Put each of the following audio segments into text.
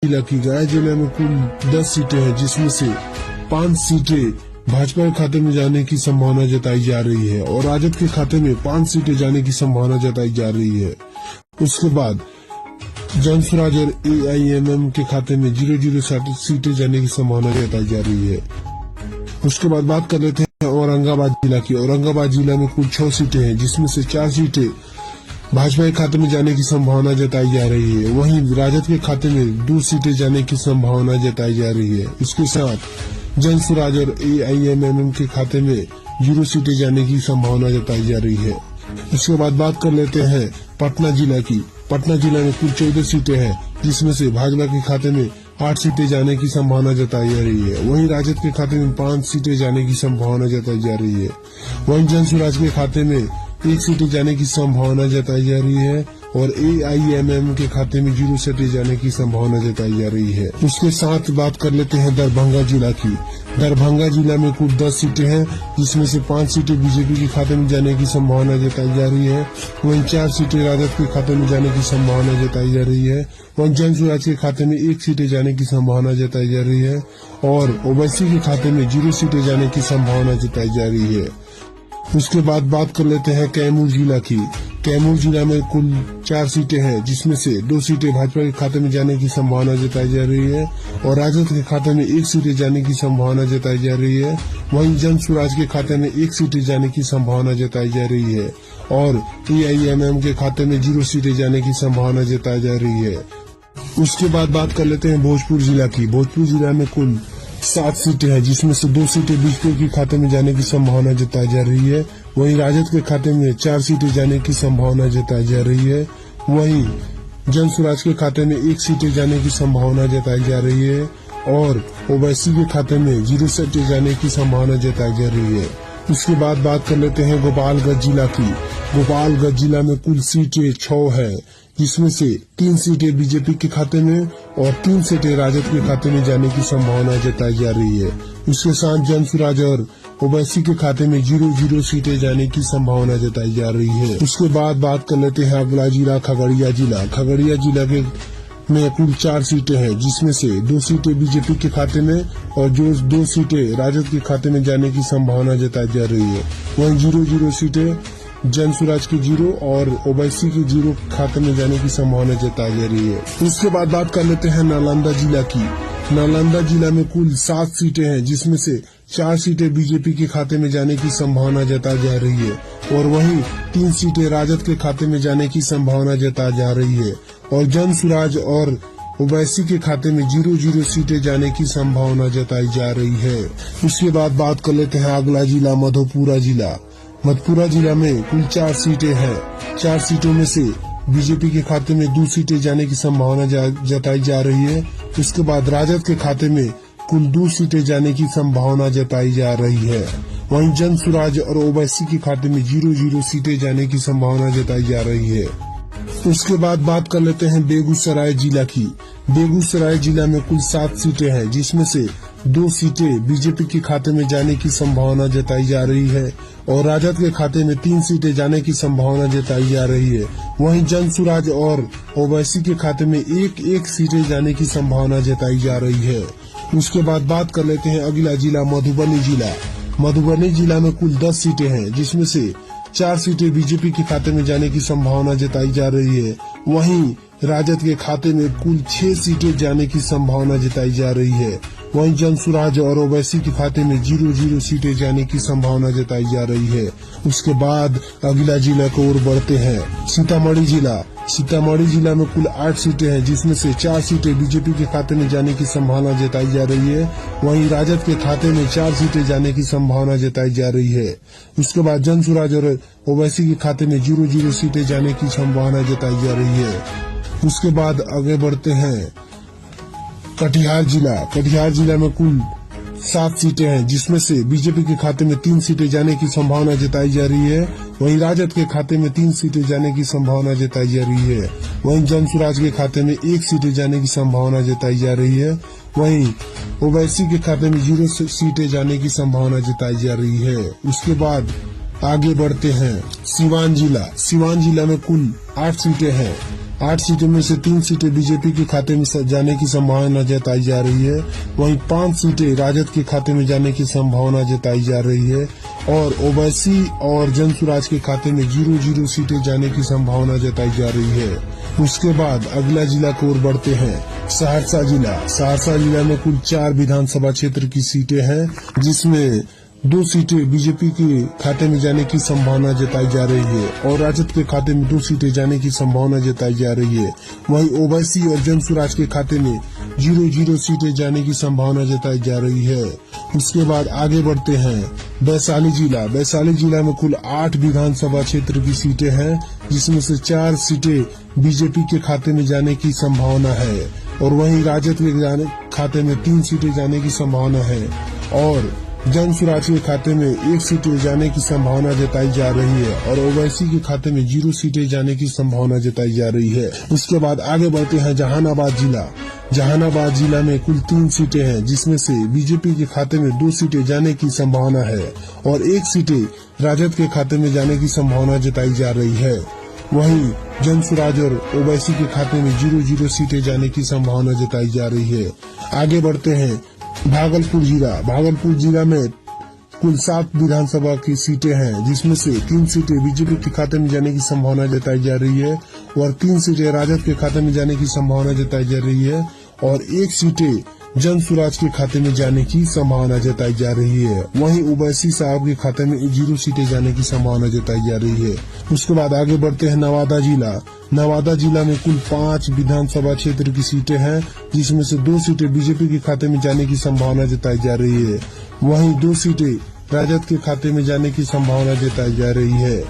जिला की गया जिले में कुल 10 सीटें हैं, जिसमें से 5 सीटें भाजपा के खाते में जाने की संभावना जताई जा रही है और राजद के खाते में 5 सीटें जाने की संभावना जताई जा रही है। उसके बाद जन स्वराज और AIMM के खाते में 0-0 सीटें जाने की संभावना जताई जा रही है। उसके बाद बात कर लेते हैं औरंगाबाद जिला की। औरंगाबाद जिला में कुल 6 सीटें हैं, जिसमें से 4 सीटें भाजपा के खाते में जाने की संभावना जताई जा रही है। वहीं राजद के खाते में 2 सीटें जाने की संभावना जताई जा रही है। इसके साथ जन स्वराज और AIMM के खाते में 0 सीटें जाने की संभावना जताई जा रही है। इसके बाद बात कर लेते हैं पटना जिला की। पटना जिला में कुल 14 सीटें हैं, जिसमें से भाजपा के खाते में 8 सीटें जाने की संभावना जताई जा रही है। वहीं राजद के खाते में 5 सीटें जाने की संभावना जताई जा रही है। वहीं जन स्वराज के खाते में 1 सीटें जाने की संभावना जताई जा रही है और AIMM के खाते में 0 सीटें जाने की संभावना जताई जा रही है। उसके साथ बात कर लेते हैं दरभंगा जिला की। दरभंगा जिला में कुल 10 सीटें हैं, जिसमें से 5 सीटें बीजेपी के खाते में जाने की संभावना जताई जा रही है। वहीं 4 सीटें राजद के खाते में जाने की संभावना जताई जा रही है। वहीं जन स्वराज के खाते में 1 सीटें जाने की संभावना जताई जा रही है और ओवैसी के खाते में 0 सीटें जाने की संभावना जताई जा रही है। उसके बाद बात कर लेते हैं कैमूर जिला की। कैमूर जिला में कुल 4 सीटें हैं, जिसमें से 2 सीटें भाजपा के खाते में जाने की संभावना जताई जा रही है और राजद के खाते में 1 सीटें जाने की संभावना जताई जा रही है। वहीं जन स्वराज के खाते में 1 सीटें जाने की संभावना जताई जा रही है और AIMM के खाते में 0 सीटें जाने की संभावना जताई जा रही है। उसके बाद बात कर लेते हैं भोजपुर जिला की। भोजपुर जिला में कुल 7 सीटें हैं, जिसमें से 2 सीटें बीजेपी के खाते में जाने की संभावना जताई जा रही है। वहीं राजद के खाते में 4 सीटें जाने की संभावना जताई जा रही है। वहीं जन स्वराज के खाते में 1 सीटें जाने की संभावना जताई जा रही है और ओवैसी के खाते में 0 सीटें जाने की संभावना जताई जा रही है। उसके बाद बात कर लेते हैं गोपालगंज जिला की। गोपालगंज जिला में कुल सीटें 6 है, जिसमें से 3 सीटें बीजेपी के खाते में और 3 सीटें राजद के खाते में जाने की संभावना जताई जा रही है। उसके साथ जन स्वराज और ओवैसी के खाते में 0-0 सीटें जाने की संभावना जताई जा रही है। उसके बाद बात कर लेते हैं अगला जिला खगड़िया जिला। खगड़िया जिला के में कुल 4 सीटें हैं, जिसमें से 2 सीटें बीजेपी के खाते में और जो 2 सीटें राजद के खाते में जाने की संभावना जताई जा रही है। वहीं 0-0 सीटें जन स्वराज की 0 और ओवैसी की 0 खाते में जाने की संभावना जताई जा रही है। उसके बाद बात कर लेते हैं नालंदा जिला की। नालंदा जिला में कुल 7 सीटें हैं, जिसमें से 4 सीटें बीजेपी के खाते में जाने की संभावना जताई जा रही है और वहीं 3 सीटें राजद के खाते में जाने की संभावना जताई जा रही है और जन स्वराज और ओवैसी के खाते में 0-0 सीटें जाने की संभावना जताई जा रही है। उसके बाद बात कर लेते हैं अगला जिला मधेपुरा जिला। मधेपुरा जिला में कुल 4 सीटें हैं। 4 सीटों में से बीजेपी के खाते में 2 सीटें जाने की संभावना जताई जा रही है। उसके बाद राजद के खाते में कुल 2 सीटें जाने की संभावना जताई जा रही है। वहीं जन स्वराज और ओवैसी के खाते में 0-0 सीटें जाने की संभावना जताई जा रही है। उसके बाद बात कर लेते हैं बेगूसराय जिला की। बेगूसराय जिला में कुल 7 सीटें हैं, जिसमें से 2 सीटें बीजेपी के खाते में जाने की संभावना जताई जा रही है और राजद के खाते में 3 सीटें जाने की संभावना जताई जा रही है। वहीं जन स्वराज और ओवैसी के खाते में 1-1 सीटें जाने की संभावना जताई जा रही है। उसके बाद बात कर लेते हैं अगला जिला मधुबनी जिला। मधुबनी जिला में कुल 10 सीटें हैं, जिसमें से 4 सीटें बीजेपी के खाते में जाने की संभावना जताई जा रही है। वहीं राजद के खाते में कुल 6 सीटें जाने की संभावना जताई जा रही है। वहीं जन स्वराज और ओवैसी के खाते में 0-0 सीटें जाने की संभावना जताई जा रही है। उसके बाद अगला जिला को ओर बढ़ते हैं सीतामढ़ी जिला। सीतामढ़ी जिला में कुल 8 सीटें हैं, जिसमें से 4 सीटें बीजेपी के खाते में जाने की संभावना जताई जा रही है। वहीं राजद के खाते में 4 सीटें जाने की संभावना जताई जा रही है। उसके बाद जन स्वराज और ओवैसी के खाते में 0-0 सीटें जाने की संभावना जताई जा रही है। उसके बाद आगे बढ़ते हैं कटिहार जिला। कटिहार जिला में कुल 7 सीटें हैं, जिसमें से बीजेपी के खाते में 3 सीटें जाने की संभावना जताई जा रही है। वहीं राजद के खाते में 3 सीटें जाने की संभावना जताई जा रही है। वहीं जन स्वराज के खाते में 1 सीटें जाने की संभावना जताई जा रही है। वहीं ओवैसी के खाते में 0 सीटें जाने की संभावना जताई जा रही है। उसके बाद आगे बढ़ते हैं सिवान जिला। सिवान जिला में कुल 8 सीटें हैं। 8 सीटों में से 3 सीटें बीजेपी के खाते में जाने की संभावना जताई जा रही है। वहीं 5 सीटें राजद के खाते में जाने की संभावना जताई जा रही है और ओवैसी और जनसुराज के खाते में 0-0 सीटें जाने की संभावना जताई जा रही है। उसके बाद अगला जिला की ओर बढ़ते हैं, सहरसा जिला। सहरसा जिला में कुल 4 विधानसभा क्षेत्र की सीटें हैं, जिसमें 2 सीटें बीजेपी के खाते में जाने की संभावना जताई जा रही है और राजद के खाते में 2 सीटें जाने की संभावना जताई जा रही है। वहीं ओवैसी और जनसुराज के खाते में 0-0 सीटें जाने की संभावना जताई जा रही है। उसके बाद आगे बढ़ते हैं, वैशाली जिला। वैशाली जिला में कुल 8 विधानसभा क्षेत्र की सीटें हैं, जिसमें से 4 सीटें बीजेपी के खाते में जाने की संभावना है और वहीं राजद के खाते में 3 सीटें जाने की संभावना है और जनसुराज के खाते में 1 सीट जाने की संभावना जताई जा रही है और ओवैसी के खाते में 0 सीटें जाने की संभावना जताई जा रही है। उसके बाद आगे बढ़ते हैं, जहानाबाद जिला। जहानाबाद जिला में कुल 3 सीटें हैं, जिसमें से बीजेपी के खाते में 2 सीटें जाने की संभावना है और 1 सीटें राजद के खाते में जाने की संभावना जताई जा रही है। वहीं जनसुराज और ओवैसी के खाते में 0-0 सीटें जाने की संभावना जताई जा रही है। आगे बढ़ते हैं, भागलपुर जिला। भागलपुर जिला में कुल 7 विधानसभा की सीटें हैं, जिसमें से 3 सीटें बीजेपी के खाते में जाने की संभावना जताई जा रही है और 3 सीटें राजद के खाते में जाने की संभावना जताई जा रही है और 1 सीटें जनसुराज के खाते में जाने की संभावना जताई जा रही है। वहीं ओवैसी साहब के खाते में 0 सीटें जाने की संभावना जताई जा रही है। उसके बाद आगे बढ़ते हैं, नवादा जिला। नवादा जिला में कुल 5 विधानसभा क्षेत्र की सीटें हैं, जिसमें से 2 सीटें बीजेपी के खाते में जाने की संभावना जताई जा रही है। वहीं 2 सीटें राजद के खाते में जाने की संभावना जताई जा रही है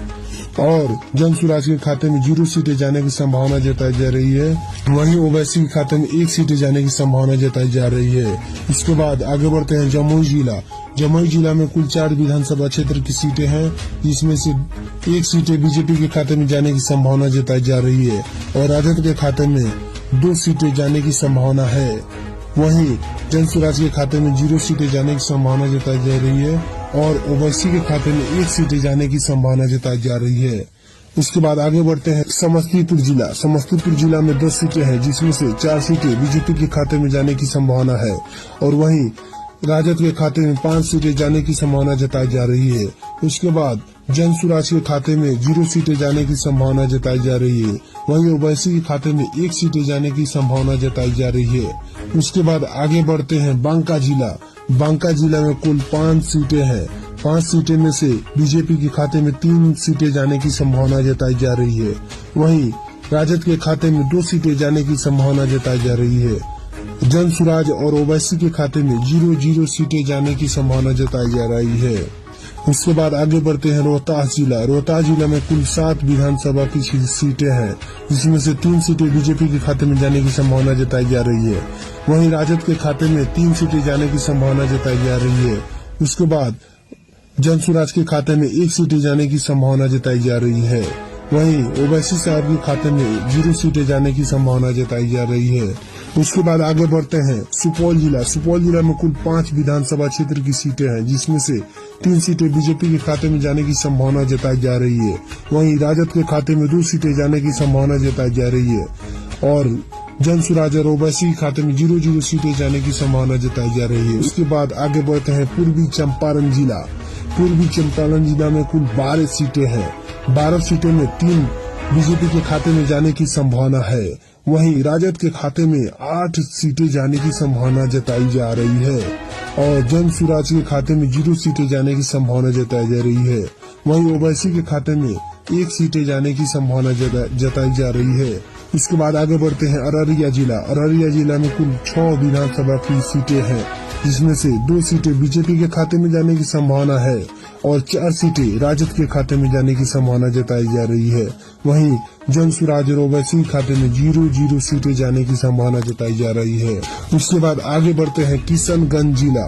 और जनसुराज के खाते में 0 सीटें जाने की संभावना जताई जा रही है। वहीं ओवैसी के खाते में 1 सीटें जाने की संभावना जताई जा रही है। इसके बाद आगे बढ़ते हैं, जमुई जिला। जमुई जिला में कुल 4 विधानसभा क्षेत्र की सीटें हैं, जिसमें से 1 सीटें बीजेपी के खाते में जाने की संभावना जताई जा रही है और राजद के खाते में 2 सीटें जाने की संभावना है। वहीं जनसुराज के खाते में 0 सीटें जाने की संभावना जताई जा रही है और ओवैसी के खाते में 1 सीटें जाने की संभावना जताई जा रही है। उसके बाद आगे बढ़ते हैं, समस्तीपुर जिला। समस्तीपुर जिला में 10 सीटें हैं, जिसमें से 4 सीटें बीजेपी के खाते में जाने की संभावना है और वहीं राजद के खाते में 5 सीटें जाने की संभावना जताई जा रही है। उसके बाद जनसुराज के खाते में 0 सीटें जाने की संभावना जताई जा रही है। वहीं ओवैसी के खाते में 1 सीटें जाने की संभावना जताई जा रही है। उसके बाद आगे बढ़ते हैं, बांका जिला। बांका जिला में कुल 5 सीटें हैं। 5 सीटें में से बीजेपी के खाते में 3 सीटें जाने की संभावना जताई जा रही है। वहीं राजद के खाते में 2 सीटें जाने की संभावना जताई जा रही है। जनसुराज और ओवैसी के खाते में 0-0 सीटें जाने की संभावना जताई जा रही है। उसके बाद आगे बढ़ते हैं, रोहतास जिला। रोहतास जिला में कुल 7 विधानसभा की सीटें हैं, जिसमें से 3 सीटें बीजेपी के खाते में जाने की संभावना जताई जा रही है। वहीं राजद के खाते में 3 सीटें जाने की संभावना जताई जा रही है। उसके बाद जनसुराज के खाते में 1 सीटें जाने की संभावना जताई जा रही है। वहीं ओवैसी साहब के खाते में 0 सीटें जाने की संभावना जताई जा रही है। उसके बाद आगे बढ़ते हैं, सुपौल जिला। सुपौल जिला में कुल 5 विधानसभा क्षेत्र की सीटें हैं, जिसमें से 3 सीटें बीजेपी के खाते में जाने की संभावना जताई जा रही है। वहीं राजद के खाते में 2 सीटें जाने की संभावना जताई जा रही है और जनसुराज और ओवैसी के खाते में 0-0 सीटें जाने की संभावना जताई जा रही है। उसके बाद आगे बढ़ते हैं, पूर्वी चंपारण जिला। पूर्वी चंपारण जिला में कुल 12 सीटें हैं। 12 सीटों में 3 बीजेपी के खाते में जाने की संभावना है। वहीं राजद के खाते में 8 सीटें जाने की संभावना जताई जा रही है और जनसुराज के खाते में 0 सीटें जाने की संभावना जताई जा रही है। वहीं ओवैसी के खाते में 1 सीटें जाने की संभावना जताई जा रही है। इसके बाद आगे बढ़ते हैं, अररिया जिला। अररिया जिला में कुल 6 विधानसभा की सीटें हैं, जिसमें से 2 सीटें बीजेपी के खाते में जाने की संभावना है और 4 सीटें राजद के खाते में जाने की संभावना जताई जा रही है। वहीं जनसुराज और ओवैसी के खाते में 0-0 सीटें जाने की संभावना जताई जा रही है। उसके बाद आगे बढ़ते हैं, किशनगंज जिला।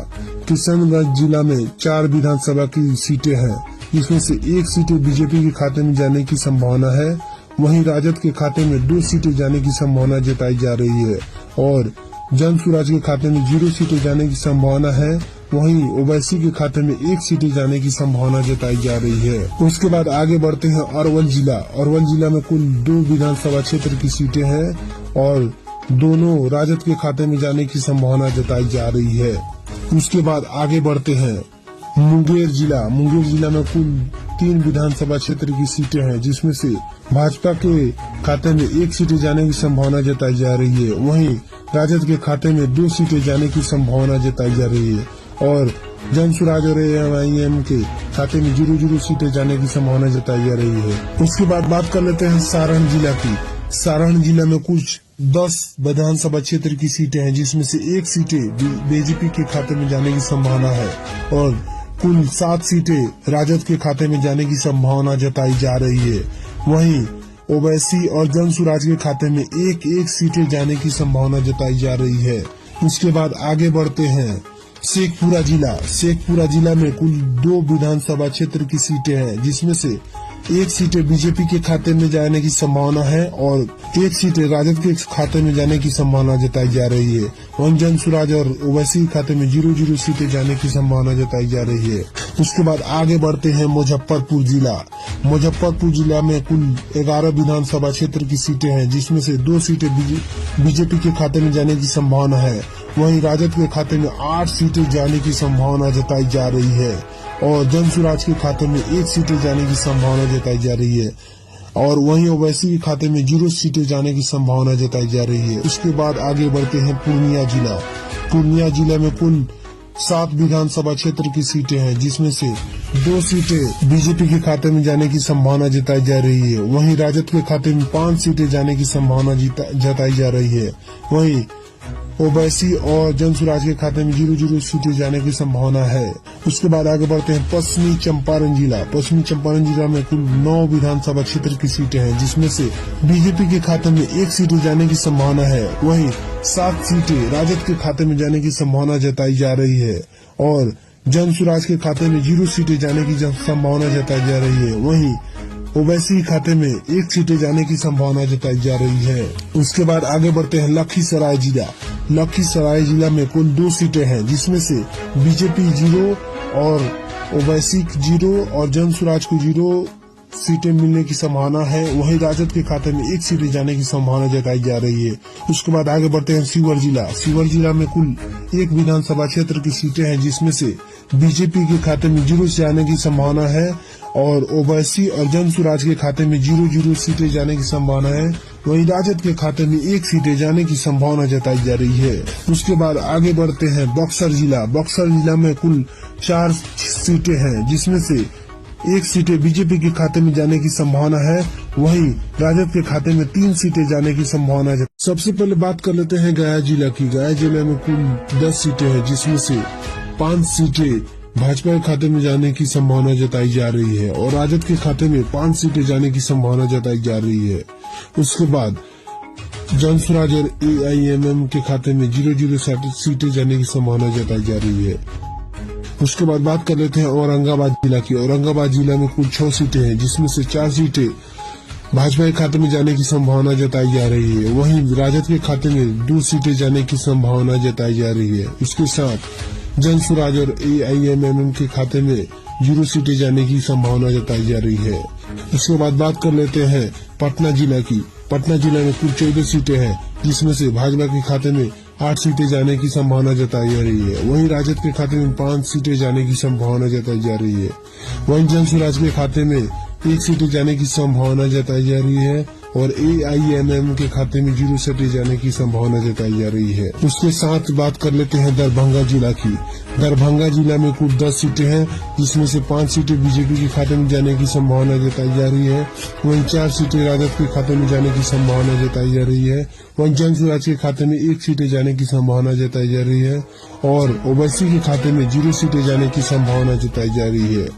किशनगंज जिला में 4 विधानसभा की सीटें हैं, जिसमें से 1 सीटें बीजेपी के खाते में जाने की संभावना है। वहीं राजद के खाते में 2 सीटें जाने की संभावना जताई जा रही है और जनसुराज के खाते में 0 सीटें जाने की संभावना है वहीं ओवैसी के खाते में 1 सीटें जाने की संभावना जताई जा रही है। उसके बाद आगे बढ़ते हैं अरवल जिला। अरवल जिला में कुल 2 विधानसभा क्षेत्र की सीटें हैं और दोनों राजद के खाते में जाने की संभावना जताई जा रही है। उसके बाद आगे बढ़ते हैं मुंगेर जिला। मुंगेर जिला में कुल 3 विधानसभा क्षेत्र की सीटें हैं, जिसमें से भाजपा के खाते में 1 सीटें जाने की संभावना जताई जा रही है। वहीं राजद के खाते में 2 सीटें जाने की संभावना जताई जा रही है और जनसुराज और AIM के खाते में 0-0 सीटें जाने की संभावना जताई जा रही है। उसके बाद बात कर लेते हैं सारण जिला की। सारण जिला में कुछ 10 विधानसभा क्षेत्र की सीटें हैं, जिसमें से 1 सीटें बीजेपी के खाते में जाने की संभावना है और कुल 7 सीटें राजद के खाते में जाने की संभावना जताई जा रही है। वहीं ओवैसी और जनसुराज के खाते में 1-1 सीटें जाने की संभावना जताई जा रही है। उसके बाद आगे बढ़ते हैं शेखपुरा जिला। शेखपुरा जिला में कुल 2 विधानसभा क्षेत्र की सीटें हैं, जिसमें से 1 सीटें बीजेपी के खाते में जाने की संभावना है और 1 सीटें राजद के खाते में जाने की संभावना जताई जा रही है। वहीं जनसुराज और ओवैसी के खाते में 0-0 सीटें जाने की संभावना जताई जा रही है। उसके बाद आगे बढ़ते हैं मुजफ्फरपुर जिला। मुजफ्फरपुर जिला में कुल 11 विधानसभा क्षेत्र की सीटें हैं, जिसमें से 2 सीटें बीजेपी के खाते में जाने की संभावना है। वहीं राजद के खाते में 8 सीटें जाने की संभावना जताई जा रही है और जनसुराज के खाते में 1 सीटें जाने की संभावना जताई जा रही है और वहीं ओवैसी के खाते में 0 सीटें जाने की संभावना जताई जा रही है। उसके बाद आगे बढ़ते हैं पूर्णिया जिला। पूर्णिया जिला में कुल 7 विधानसभा क्षेत्र की सीटें हैं, जिसमें से 2 सीटें बीजेपी के खाते में जाने की संभावना जताई जा रही है। वहीं राजद के खाते में 5 सीटें जाने की संभावना जताई जा रही है। वहीं ओवैसी और जनसुराज के खाते में 0-0 सीटें जाने की संभावना है। उसके बाद आगे बढ़ते हैं पश्चिमी चंपारण जिला। पश्चिमी चंपारण जिला में कुल 9 विधानसभा क्षेत्र की सीटें हैं, जिसमें से बीजेपी के खाते में 1 सीट जाने की संभावना है। वहीं 7 सीटें राजद के खाते में जाने की संभावना जताई जा रही है और जनसुराज के खाते में 0 सीटें जाने की संभावना जताई जा रही है। वहीं ओवैसी खाते में 1 सीटें जाने की संभावना जताई जा रही है। उसके बाद आगे बढ़ते हैं लखीसराय जिला। लखीसराय जिला में कुल 2 सीटें हैं, जिसमें से बीजेपी 0 और ओवैसी 0 और जनसुराज को 0 सीटें मिलने की संभावना है। वहीं राजद के खाते में 1 सीटें जाने की संभावना जताई जा रही है। उसके बाद आगे बढ़ते हैं शिवहर जिला। शिवहर जिला में कुल 1 विधानसभा क्षेत्र की सीटें हैं, जिसमें से बीजेपी के खाते में 0 जाने की संभावना है और ओवैसी और जनसुराज के खाते में 0-0 सीटें जाने की संभावना है। वहीं राजद के खाते में 1 सीटें जाने की संभावना जताई जा रही है। उसके बाद आगे बढ़ते हैं बक्सर जिला। बक्सर जिला में कुल 4 सीटें हैं, जिसमें से 1 सीटें बीजेपी के खाते में जाने की संभावना है। वहीं राजद के खाते में 3 सीटें जाने की संभावना है। सबसे पहले बात कर लेते हैं गया जिला की। गया जिला में कुल 10 सीटें हैं, जिसमें से 5 सीटें भाजपा के खाते में जाने की संभावना जताई जा रही है और राजद के खाते में 5 सीटें जाने की संभावना जताई जा रही है। उसके बाद जनसुराज और AIMM के खाते में 0-0 सीटें जाने की संभावना जताई जा रही है। उसके बाद बात कर लेते हैं औरंगाबाद जिला की। औरंगाबाद जिला में कुल 6 सीटें हैं, जिसमें से 4 सीटें भाजपा के खाते में जाने की संभावना जताई जा रही है। वहीं राजद के खाते में 2 सीटें जाने की संभावना जताई जा रही है। इसके साथ जनसुराज और AIMM के खाते में 0 सीटें जाने की संभावना जताई जा रही है। उसके बाद बात कर लेते हैं पटना जिला की। पटना जिला में कुल 14 सीटें हैं, जिसमें से भाजपा के खाते में 8 सीटें जाने की संभावना जताई जा रही है। वहीं राजद के खाते में 5 सीटें जाने की संभावना जताई जा रही है। वहीं जनसुराज के खाते में 1 सीटें जाने की संभावना जताई जा रही है और AIMM के खाते में 0 सीटें जाने की संभावना जताई जा रही है। उसके साथ बात कर लेते हैं दरभंगा जिला की। दरभंगा जिला में कुल 10 सीटें हैं, जिसमें से 5 सीटें बीजेपी के खाते में जाने की संभावना जताई जा रही है। वहीं 4 सीटें राजद के खाते में जाने की संभावना जताई जा रही है। वहीं जनसुराज के खाते में 1 सीटें जाने की संभावना जताई जा रही है और ओवैसी के खाते में 0 सीटें जाने की संभावना जताई जा रही है।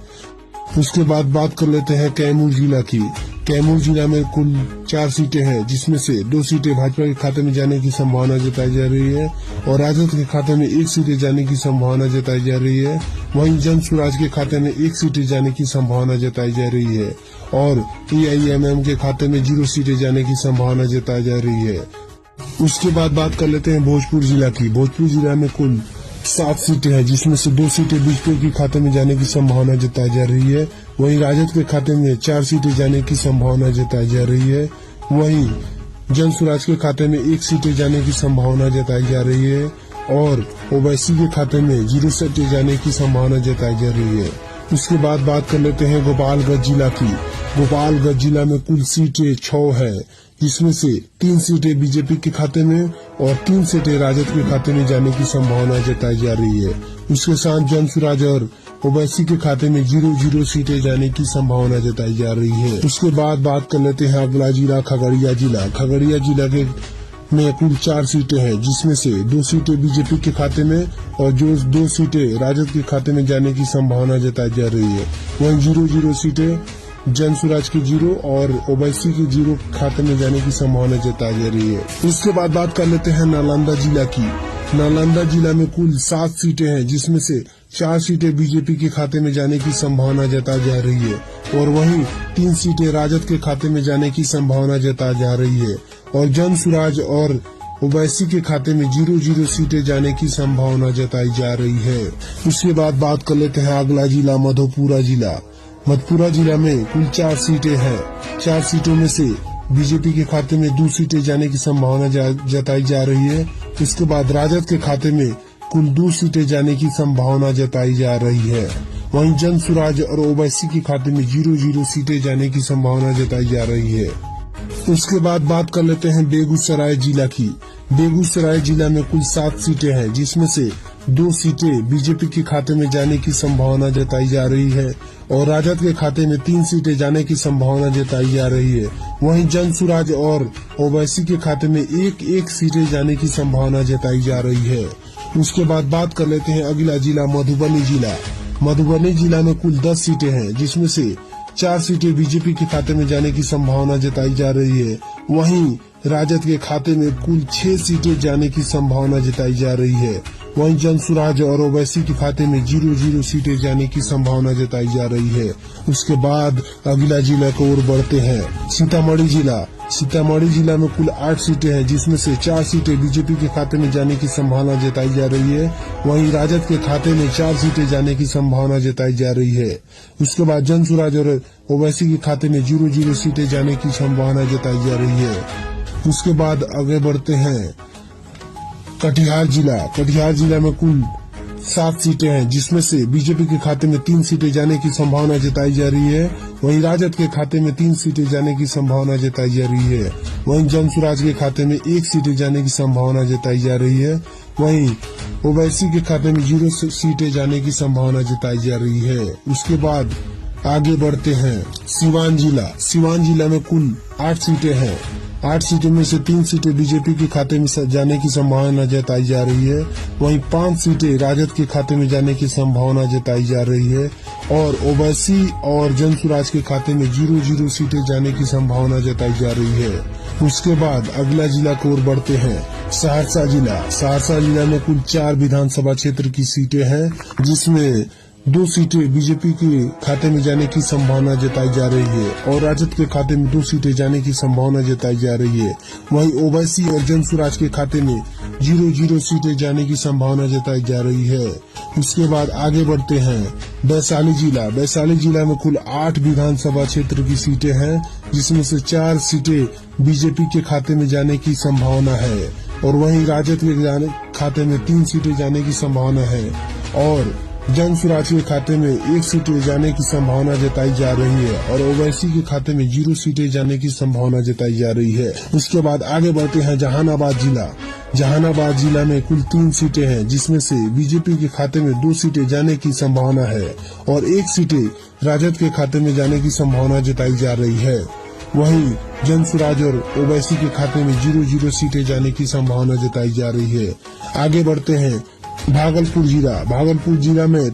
उसके बाद बात कर लेते हैं कैमूर जिला की। कैमूर जिला में कुल 4 सीटें हैं, जिसमें से 2 सीटें भाजपा के खाते में जाने की संभावना जताई जा रही है और राजद के खाते में 1 सीटें जाने की संभावना जताई जा रही है। वहीं जनसुराज के खाते में 1 सीटें जाने की संभावना जताई जा रही है और AIMM के खाते में 0 सीटें जाने की संभावना जताई जा रही है। उसके बाद बात कर लेते हैं भोजपुर जिला की। भोजपुर जिला में कुल 7 सीटें हैं, जिसमें से 2 सीटें बीजेपी के खाते में जाने की संभावना जताई जा रही है। वहीं राजद के खाते में 4 सीटें जाने की संभावना जताई जा रही है। वहीं जन स्वराज के खाते में 1 सीटें जाने की संभावना जताई जा रही है और ओवैसी के खाते में 0 सीटें जाने की संभावना जताई जा रही है। उसके बाद बात कर लेते हैं गोपालगंज जिला की। गोपालगंज जिला में कुल सीटें 6 है, जिसमें से 3 सीटें बीजेपी के खाते में और 3 सीटें राजद के खाते में जाने की संभावना जताई जा रही है। उसके साथ जन स्वराज और ओवैसी के खाते में 0-0 सीटें जाने की संभावना जताई जा रही है। उसके बाद बात कर लेते हैं अगला जिला खगड़िया जिला। खगड़िया जिला के में कुल 4 सीटें हैं, जिसमें से 2 सीटें बीजेपी के खाते में और जो 2 सीटें राजद के खाते में जाने की संभावना जताई जा रही है। वहीं 0-0 सीटें जन स्वराज की 0 और ओवैसी की 0 खाते में जाने की संभावना जताई जा रही है। इसके बाद बात कर लेते हैं नालंदा जिला की। नालंदा जिला में कुल 7 सीटें हैं, जिसमें से 4 सीटें बीजेपी के खाते में जाने की संभावना जताई जा रही है और वहीं 3 सीटें राजद के खाते में जाने की संभावना जताई जा रही है और जन स्वराज और ओवैसी के खाते में 0-0 सीटें जाने की संभावना जताई जा रही है। उसके बाद बात कर लेते हैं अगला जिला मधेपुरा जिला। मधेपुरा जिला में कुल 4 सीटें हैं। 4 सीटों में से बीजेपी के खाते में 2 सीटें जाने की संभावना जताई जा रही है। इसके बाद राजद के खाते में कुल 2 सीटें जाने की संभावना जताई जा रही है। वहीं जन स्वराज और ओवैसी के खाते में 0-0 सीटें जाने की संभावना जताई जा रही है। उसके बाद बात कर लेते हैं बेगूसराय जिला की। बेगूसराय जिला में कुल 7 सीटें हैं, जिसमें से 2 सीटें बीजेपी के खाते में जाने की संभावना जताई जा रही है और राजद के खाते में 3 सीटें जाने की संभावना जताई जा रही है। वहीं जन स्वराज और ओवैसी के खाते में 1-1 सीटें जाने की संभावना जताई जा रही है। उसके बाद बात कर लेते हैं अगला जिला मधुबनी जिला। मधुबनी जिला में कुल 10 सीटें हैं, जिसमें से 4 सीटें बीजेपी के खाते में जाने की संभावना जताई जा रही है। वहीं राजद के खाते में कुल 6 सीटें जाने की संभावना जताई जा रही है। वहीं जन स्वराज और ओवैसी के खाते में 0-0 सीटें जाने की संभावना जताई जा रही है। उसके बाद अगला जिला को ओर बढ़ते हैं सीतामढ़ी जिला। सीतामढ़ी जिला में कुल 8 सीटें हैं, जिसमें से 4 सीटें बीजेपी के खाते में जाने की संभावना जताई जा रही है। वहीं राजद के खाते में 4 सीटें जाने की संभावना जताई जा रही है। उसके बाद जन स्वराज और ओवैसी के खाते में 0-0 सीटें जाने की संभावना जताई जा रही है। उसके बाद आगे बढ़ते हैं कटिहार जिला। कटिहार जिला में कुल 7 सीटें हैं, जिसमें से बीजेपी के खाते में 3 सीटें जाने की संभावना जताई जा रही है। वहीं राजद के खाते में 3 सीटें जाने की संभावना जताई जा रही है। वहीं जन स्वराज के खाते में 1 सीटें जाने की संभावना जताई जा रही है। वहीं ओवैसी के खाते में 0 सीटें जाने की संभावना जताई जा रही है। उसके बाद आगे बढ़ते हैं सिवान जिला। सिवान जिला में कुल 8 सीटें हैं। 8 सीटों में से 3 सीटें बीजेपी के खाते में जाने की संभावना जताई जा रही है। वहीं 5 सीटें राजद के खाते में जाने की संभावना जताई जा रही है और ओवैसी और जन स्वराज के खाते में 0-0 सीटें जाने की संभावना जताई जा रही है। उसके बाद अगला जिला को ओर बढ़ते हैं सहरसा जिला। सहरसा जिला में कुल 4 विधानसभा क्षेत्र की सीटें हैं, जिसमें 2 सीटें बीजेपी के खाते में जाने की संभावना जताई जा रही है और राजद के खाते में 2 सीटें जाने की संभावना जताई जा रही है। वहीं ओवैसी और जन स्वराज के खाते में 0-0 सीटें जाने की संभावना जताई जा रही है। उसके बाद आगे बढ़ते हैं वैशाली जिला। वैशाली जिला में कुल 8 विधानसभा क्षेत्र की सीटें हैं, जिसमें से 4 सीटें बीजेपी के खाते में जाने की संभावना है और वहीं राजद के खाते में 3 सीटें जाने की संभावना है और जन स्वराज के खाते में 1 सीट जाने की संभावना जताई जा रही है और ओवैसी के खाते में 0 सीटें जाने की संभावना जताई जा रही है। उसके बाद आगे बढ़ते हैं जहानाबाद जिला। जहानाबाद जिला में कुल 3 सीटें हैं, जिसमें से बीजेपी के खाते में 2 सीटें जाने की संभावना है और 1 सीटें राजद के खाते में जाने की संभावना जताई जा रही है। वहीं जन स्वराज और ओवैसी के खाते में 0-0 सीटें जाने की संभावना जताई जा रही है। आगे बढ़ते हैं भागलपुर जिला। भागलपुर जिला में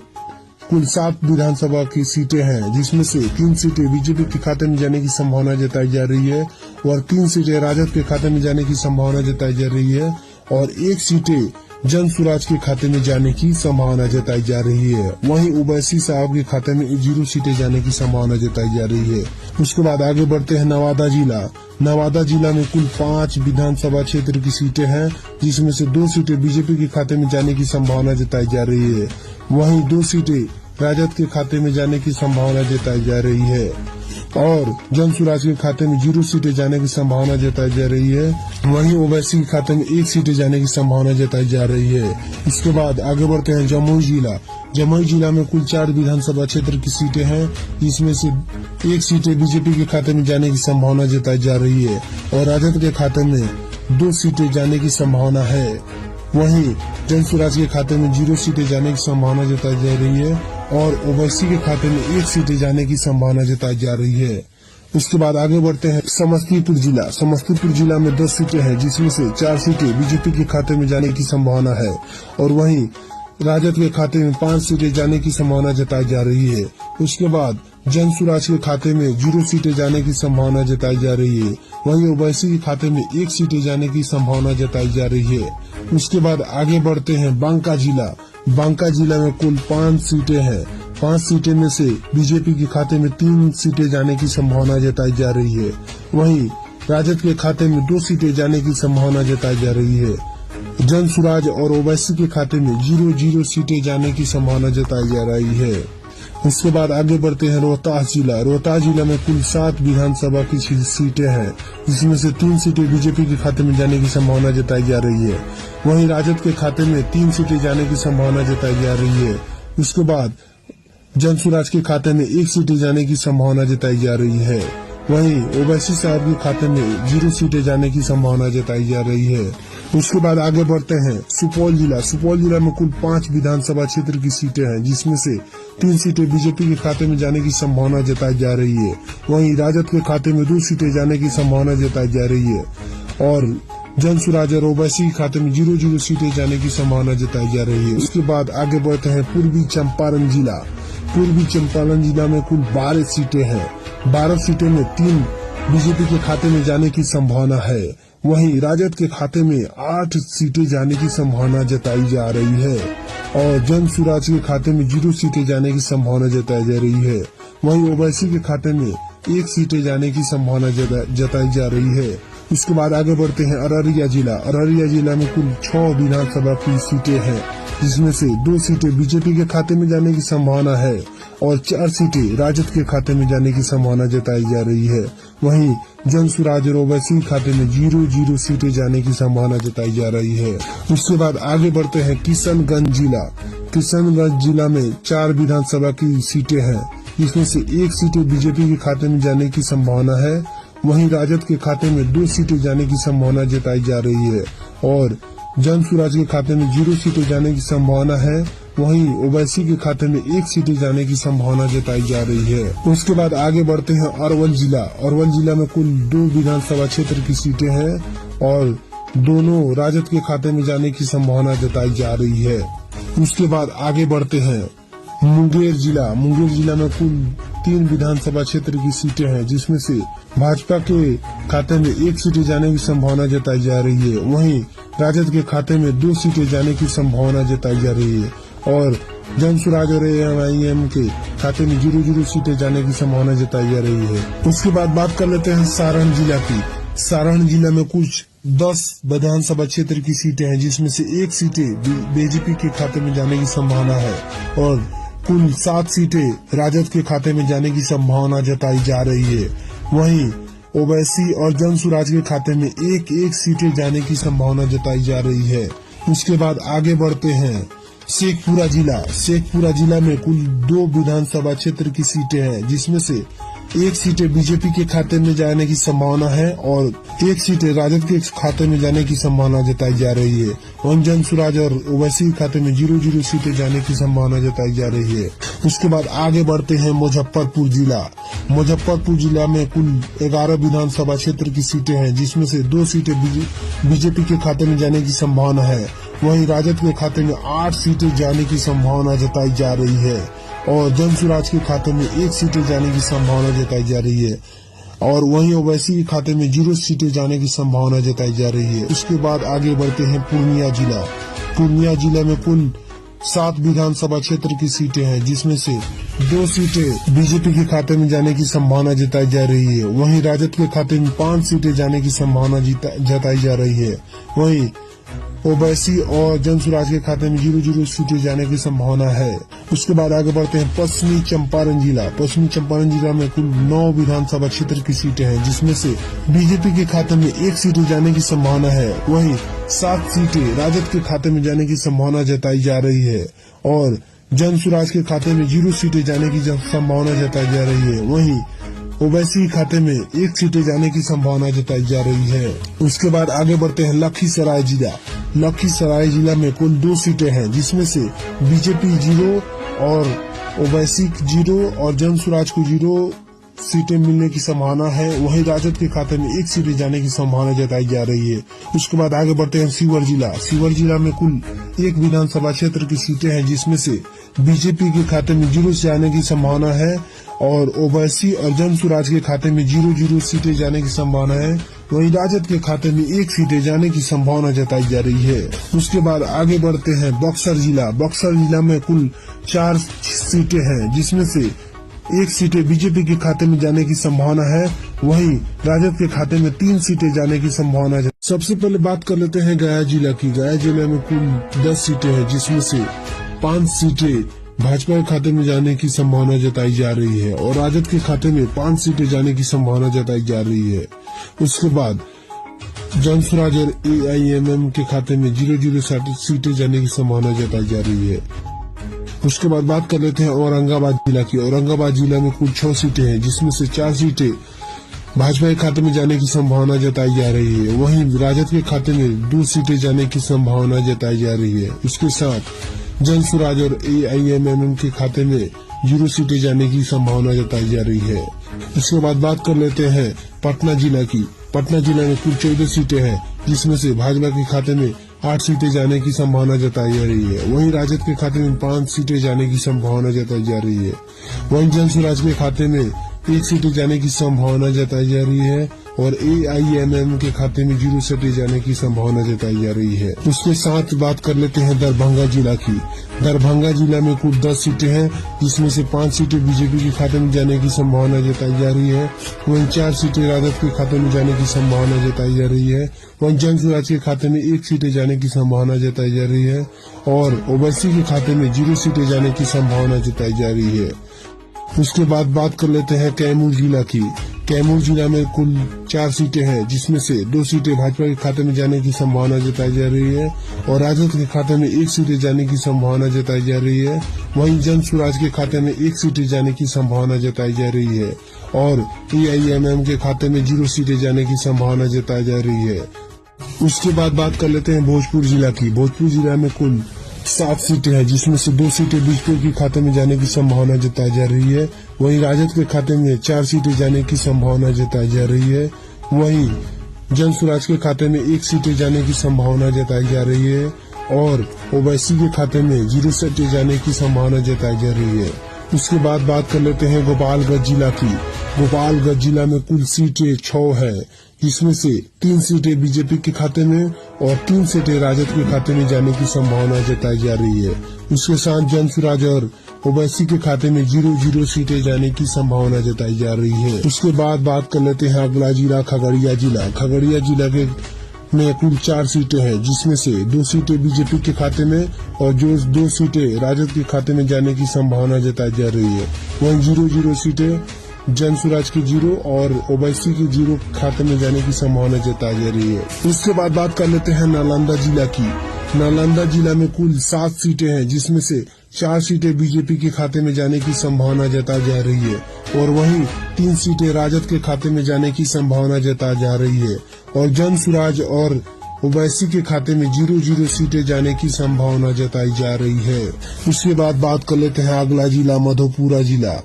कुल 7 विधानसभा की सीटें हैं, जिसमें से 3 सीटें बीजेपी के खाते में जाने की संभावना जताई जा रही है और 3 सीटें राजद के खाते में जाने की संभावना जताई जा रही है और 1 सीटें जन स्वराज के खाते में जाने की संभावना जताई जा रही है। वहीं ओवैसी साहब के खाते में 0 सीटें जाने की संभावना जताई जा रही है। उसके बाद आगे बढ़ते हैं नवादा जिला। नवादा जिला में कुल 5 विधानसभा क्षेत्र की सीटें हैं, जिसमें से 2 सीटें बीजेपी के खाते में जाने की संभावना जताई जा रही है। वहीं 2 सीटें राजद के खाते में जाने की संभावना जताई जा रही है और जन स्वराज के खाते में 0 सीटें जाने की संभावना जताई जा रही है। वहीं ओवैसी के खाते में 1 सीटें जाने की संभावना जताई जा रही है। इसके बाद आगे बढ़ते हैं जमुई जिला। जमुई जिला में कुल 4 विधानसभा क्षेत्र की सीटें हैं, जिसमें से 1 सीटें बीजेपी के खाते में जाने की संभावना जताई जा रही है और राजद के खाते में 2 सीटें जाने की संभावना है। वहीं जन स्वराज के खाते में 0 सीटें जाने की संभावना जताई जा रही है और ओवैसी के खाते में 1 सीटें जाने की संभावना जताई जा रही है। उसके बाद आगे बढ़ते हैं समस्तीपुर जिला। समस्तीपुर जिला में 10 सीटें हैं, जिसमें से 4 सीटें बीजेपी के खाते में जाने की संभावना है और वहीं राजद के खाते में 5 सीटें जाने की संभावना जताई जा रही है। उसके बाद जन स्वराज के खाते में 0 सीटें जाने की संभावना जताई जा रही है। वहीं ओवैसी के खाते में 1 सीटें जाने की संभावना जताई जा रही है। उसके बाद आगे बढ़ते हैं बांका जिला। बांका जिला में कुल 5 सीटें हैं। 5 सीटें में से बीजेपी के खाते में 3 सीटें जाने की संभावना जताई जा रही है। वहीं राजद के खाते में 2 सीटें जाने की संभावना जताई जा रही है। जन स्वराज और ओवैसी के खाते में 0 सीटें जाने की संभावना जताई जा रही है। इसके बाद आगे बढ़ते हैं रोहतास जिला। रोहतास जिला में कुल 7 विधानसभा की सीटें हैं, जिसमें से 3 सीटें बीजेपी के खाते में जाने की संभावना जताई जा रही है। वहीं राजद के खाते में 3 सीटें जाने की संभावना जताई जा रही है। उसके बाद जन स्वराज के खाते में 1 सीटें जाने की संभावना जताई जा रही है। वहीं ओवैसी साहब के खाते में 0 सीटें जाने की संभावना जताई जा रही है। उसके बाद आगे बढ़ते हैं सुपौल जिला। सुपौल जिला में कुल 5 विधानसभा क्षेत्र की सीटें हैं, जिसमें से 3 सीटें बीजेपी के खाते में जाने की संभावना जताई जा रही है। वहीं राजद के खाते में 2 सीटें जाने की संभावना जताई जा रही है और जन स्वराज और ओवैसी के खाते में 0 सीटें जाने की संभावना जताई जा रही है। उसके बाद आगे बढ़ते हैं पूर्वी चंपारण जिला। पूर्वी चंपारण जिला में कुल 12 सीटें हैं। 12 सीटें में 3 बीजेपी के खाते में जाने की संभावना है। वहीं राजद के खाते में 8 सीटें जाने की संभावना जताई जा रही है और जन स्वराज के खाते में 0 सीटें जाने की संभावना जताई जा रही है। वहीं ओवैसी के खाते में 1 सीटें जाने की संभावना जताई जा रही है। इसके बाद आगे बढ़ते हैं अररिया जिला। अररिया जिला में कुल 6 विधानसभा की सीटें हैं, जिसमें से 2 सीटें बीजेपी के खाते में जाने की संभावना है और 4 सीटें राजद के खाते में जाने की संभावना जताई जा रही है। वहीं जन स्वराज और ओवैसी खाते में 0 सीटें जाने की संभावना जताई जा रही है। उसके बाद आगे बढ़ते हैं किशनगंज जिला। किशनगंज जिला में 4 विधानसभा की सीटें हैं, जिसमें से 1 सीटें बीजेपी के खाते में जाने की संभावना है। वहीं राजद के खाते में 2 सीटें जाने की संभावना जताई जा रही है और जन स्वराज के खाते में 0 सीटें जाने की संभावना है। वहीं ओवैसी के खाते में 1 सीटें जाने की संभावना जताई जा रही है। उसके बाद आगे बढ़ते हैं अरवल जिला। अरवल जिला में कुल 2 विधानसभा क्षेत्र की सीटें हैं और दोनों राजद के खाते में जाने की संभावना जताई जा रही है। उसके बाद आगे बढ़ते हैं मुंगेर जिला। मुंगेर जिला में कुल 3 विधानसभा क्षेत्र की सीटें हैं, जिसमें से भाजपा के खाते में 1 सीटें जाने की संभावना जताई जा रही है। वहीं राजद के खाते में 2 सीटें जाने की संभावना जताई जा रही है और जन स्वराज और AIM के खाते में 0 सीटें जाने की संभावना जताई जा रही है। उसके बाद बात कर लेते हैं सारण जिला की। सारण जिला में कुछ 10 विधानसभा क्षेत्र की सीटें हैं, जिसमें से 1 सीटें बीजेपी के खाते में जाने की संभावना है और कुल 7 सीटें राजद के खाते में जाने की संभावना जताई जा रही है। वहीं ओवैसी और जन स्वराज के खाते में 1 सीटें जाने की संभावना जताई जा रही है। उसके बाद आगे बढ़ते हैं शेखपुरा जिला। शेखपुरा जिला में कुल 2 विधानसभा क्षेत्र की सीटें हैं, जिसमें से 1 सीटें बीजेपी के खाते में जाने की संभावना है और 1 सीटें राजद के खाते में जाने की संभावना जताई जा रही है। वहीं जन स्वराज और ओवैसी के खाते में 0 सीटें जाने की संभावना जताई जा रही है। उसके बाद आगे बढ़ते हैं मुजफ्फरपुर जिला। मुजफ्फरपुर जिला में कुल 11 विधानसभा क्षेत्र की सीटें हैं, जिसमें से 2 सीटें बीजेपी के खाते में जाने की संभावना है। वहीं राजद के खाते में 8 सीटें जाने की संभावना जताई जा रही है और जन स्वराज के खाते में 1 सीटें जाने की संभावना जताई जा रही है और वहीं ओवैसी के खाते में 0 सीटें जाने की संभावना जताई जा रही है। उसके बाद आगे बढ़ते हैं पूर्णिया जिला। पूर्णिया जिले में कुल 7 विधानसभा क्षेत्र की सीटें हैं, जिसमें से 2 सीटें बीजेपी के खाते में जाने की संभावना जताई जा रही है। वहीं राजद के खाते में 5 सीटें जाने की संभावना जताई जा रही है। वहीं ओवैसी और जनसुराज के खाते में 0-0 सीटें जाने की संभावना है। उसके बाद आगे बढ़ते हैं पश्चिमी चंपारण जिला। पश्चिमी चंपारण जिला में कुल 9 विधानसभा क्षेत्र की सीटें हैं, जिसमें से बीजेपी के खाते में 1 सीट जाने की संभावना है। वहीं 7 सीटें राजद के खाते में जाने की संभावना जताई जा रही है और जनसुराज के खाते में 0 सीटें जाने की संभावना जताई जा रही है। वहीं ओवैसी खाते में 1 सीटें जाने की संभावना जताई जा रही है। उसके बाद आगे बढ़ते हैं लखीसराय जिला। लखीसराय जिला में कुल 2 सीटें हैं, जिसमें से बीजेपी 0 और ओवैसी 0 और जनसुराज को 0 सीटें मिलने की संभावना है। वहीं राजद के खाते में 1 सीटें जाने की संभावना जताई जा रही है। उसके बाद आगे बढ़ते हैं शिवहर जिला। शिवहर जिला में कुल 1 विधानसभा क्षेत्र की सीटें हैं, जिसमें से बीजेपी के खाते में 0 जाने की संभावना है और ओवैसी और जनसुराज के खाते में 0-0 सीटें जाने की संभावना है। वहीं राजद के खाते में 1 सीटें जाने की संभावना जताई जा रही है। उसके बाद आगे बढ़ते हैं बक्सर जिला। बक्सर जिला में कुल 4 सीटें हैं, जिसमें से 1 सीटें बीजेपी के खाते में जाने की संभावना है। वहीं राजद के खाते में 3 सीटें जाने की संभावना है। सबसे पहले बात कर लेते हैं गया जिला की। गया जिले में कुल 10 सीटें हैं, जिसमें से 5 सीटें भाजपा के खाते में जाने की संभावना जताई जा रही है और राजद के खाते में 5 सीटें जाने की संभावना जताई जा रही है। उसके बाद जनसुराज और AIMM के खाते में 0-0 सीटें जाने की संभावना जताई जा रही है। उसके बाद बात कर लेते हैं औरंगाबाद जिला की। औरंगाबाद जिला में कुल 6 सीटें हैं, जिसमें से 4 सीटें भाजपा के खाते में जाने की संभावना जताई जा रही है। वहीं राजद के खाते में 2 सीटें जाने की संभावना जताई जा रही है। उसके साथ जनसुराज और AIMM के खाते में 0 सीटें जाने की संभावना जताई जा रही है। इसके बाद बात कर लेते हैं पटना जिला की। पटना जिला में कुल 14 सीटें हैं, जिसमें से भाजपा के खाते में 8 सीटें जाने की संभावना जताई जा रही है। वहीं राजद के खाते में 5 सीटें जाने की संभावना जताई जा रही है। वहीं जनसुराज के खाते में 1 सीटें जाने की संभावना जताई जा रही है और AIMM के खाते में 0 सीटें जाने की संभावना जताई जा रही है। उसके साथ बात कर लेते हैं दरभंगा जिला की। दरभंगा जिला में कुल 10 सीटें हैं, जिसमें से 5 सीटें बीजेपी के खाते में जाने की संभावना जताई जा रही है। वहीं 4 सीटें राजद के खाते में जाने की संभावना जताई जा रही है। वहीं जनसुराज के खाते में 1 सीटें जाने की संभावना जताई जा रही है और ओवैसी के खाते में 0 सीटें जाने की संभावना जताई जा रही है। उसके बाद बात कर लेते हैं कैमूर जिला की। कैमूर जिला में कुल 4 सीटें हैं, जिसमें से 2 सीटें भाजपा के खाते में जाने की संभावना जताई जा रही है और राजद के खाते में 1 सीटें जाने की संभावना जताई जा रही है। वहीं जनसुराज के खाते में 1 सीटें जाने की संभावना जताई जा रही है और AIMM के खाते में 0 सीटें जाने की संभावना जताई जा रही है। उसके बाद बात कर लेते हैं भोजपुर जिला की। भोजपुर जिला में कुल 7 सीटें हैं, जिसमें से 2 सीटें बीजेपी के खाते में जाने की संभावना जताई जा रही है। वहीं राजद के खाते में 4 सीटें जाने की संभावना जताई जा रही है। वहीं जनसुराज के खाते में 1 सीटें जाने की संभावना जताई जा रही है और ओवैसी के खाते में 0 सीटें जाने की संभावना जताई जा रही है। उसके बाद बात कर लेते हैं गोपालगंज जिला की। गोपालगंज जिला में कुल सीटें 6 है, जिसमें से 3 सीटें बीजेपी के खाते में और 3 सीटें राजद के खाते में जाने की संभावना जताई जा रही है। उसके साथ जनसुराज और ओवैसी के खाते में 0-0 सीटें जाने की संभावना जताई जा रही है। उसके बाद बात कर लेते हैं अगला जिला खगड़िया जिला। खगड़िया जिला के में कुल 4 सीटें हैं, जिसमें से 2 सीटें बीजेपी के खाते में और जो 2 सीटें राजद के खाते में जाने की संभावना जताई जा रही है। वहीं 0-0 सीटें जनसुराज की 0 और ओवैसी की 0 खाते में जाने की संभावना जताई जा रही है। उसके बाद बात कर लेते हैं नालंदा जिला की। नालंदा जिला में कुल 7 सीटें हैं, जिसमें से 4 सीटें बीजेपी के खाते में जाने की संभावना जताई जा रही है और वहीं 3 सीटें राजद के खाते में जाने की संभावना जताई जा रही है और जनसुराज और ओवैसी के खाते में 0-0 सीटें जाने की संभावना जताई जा रही है। उसके बाद बात कर लेते हैं अगला जिला मधेपुरा जिला।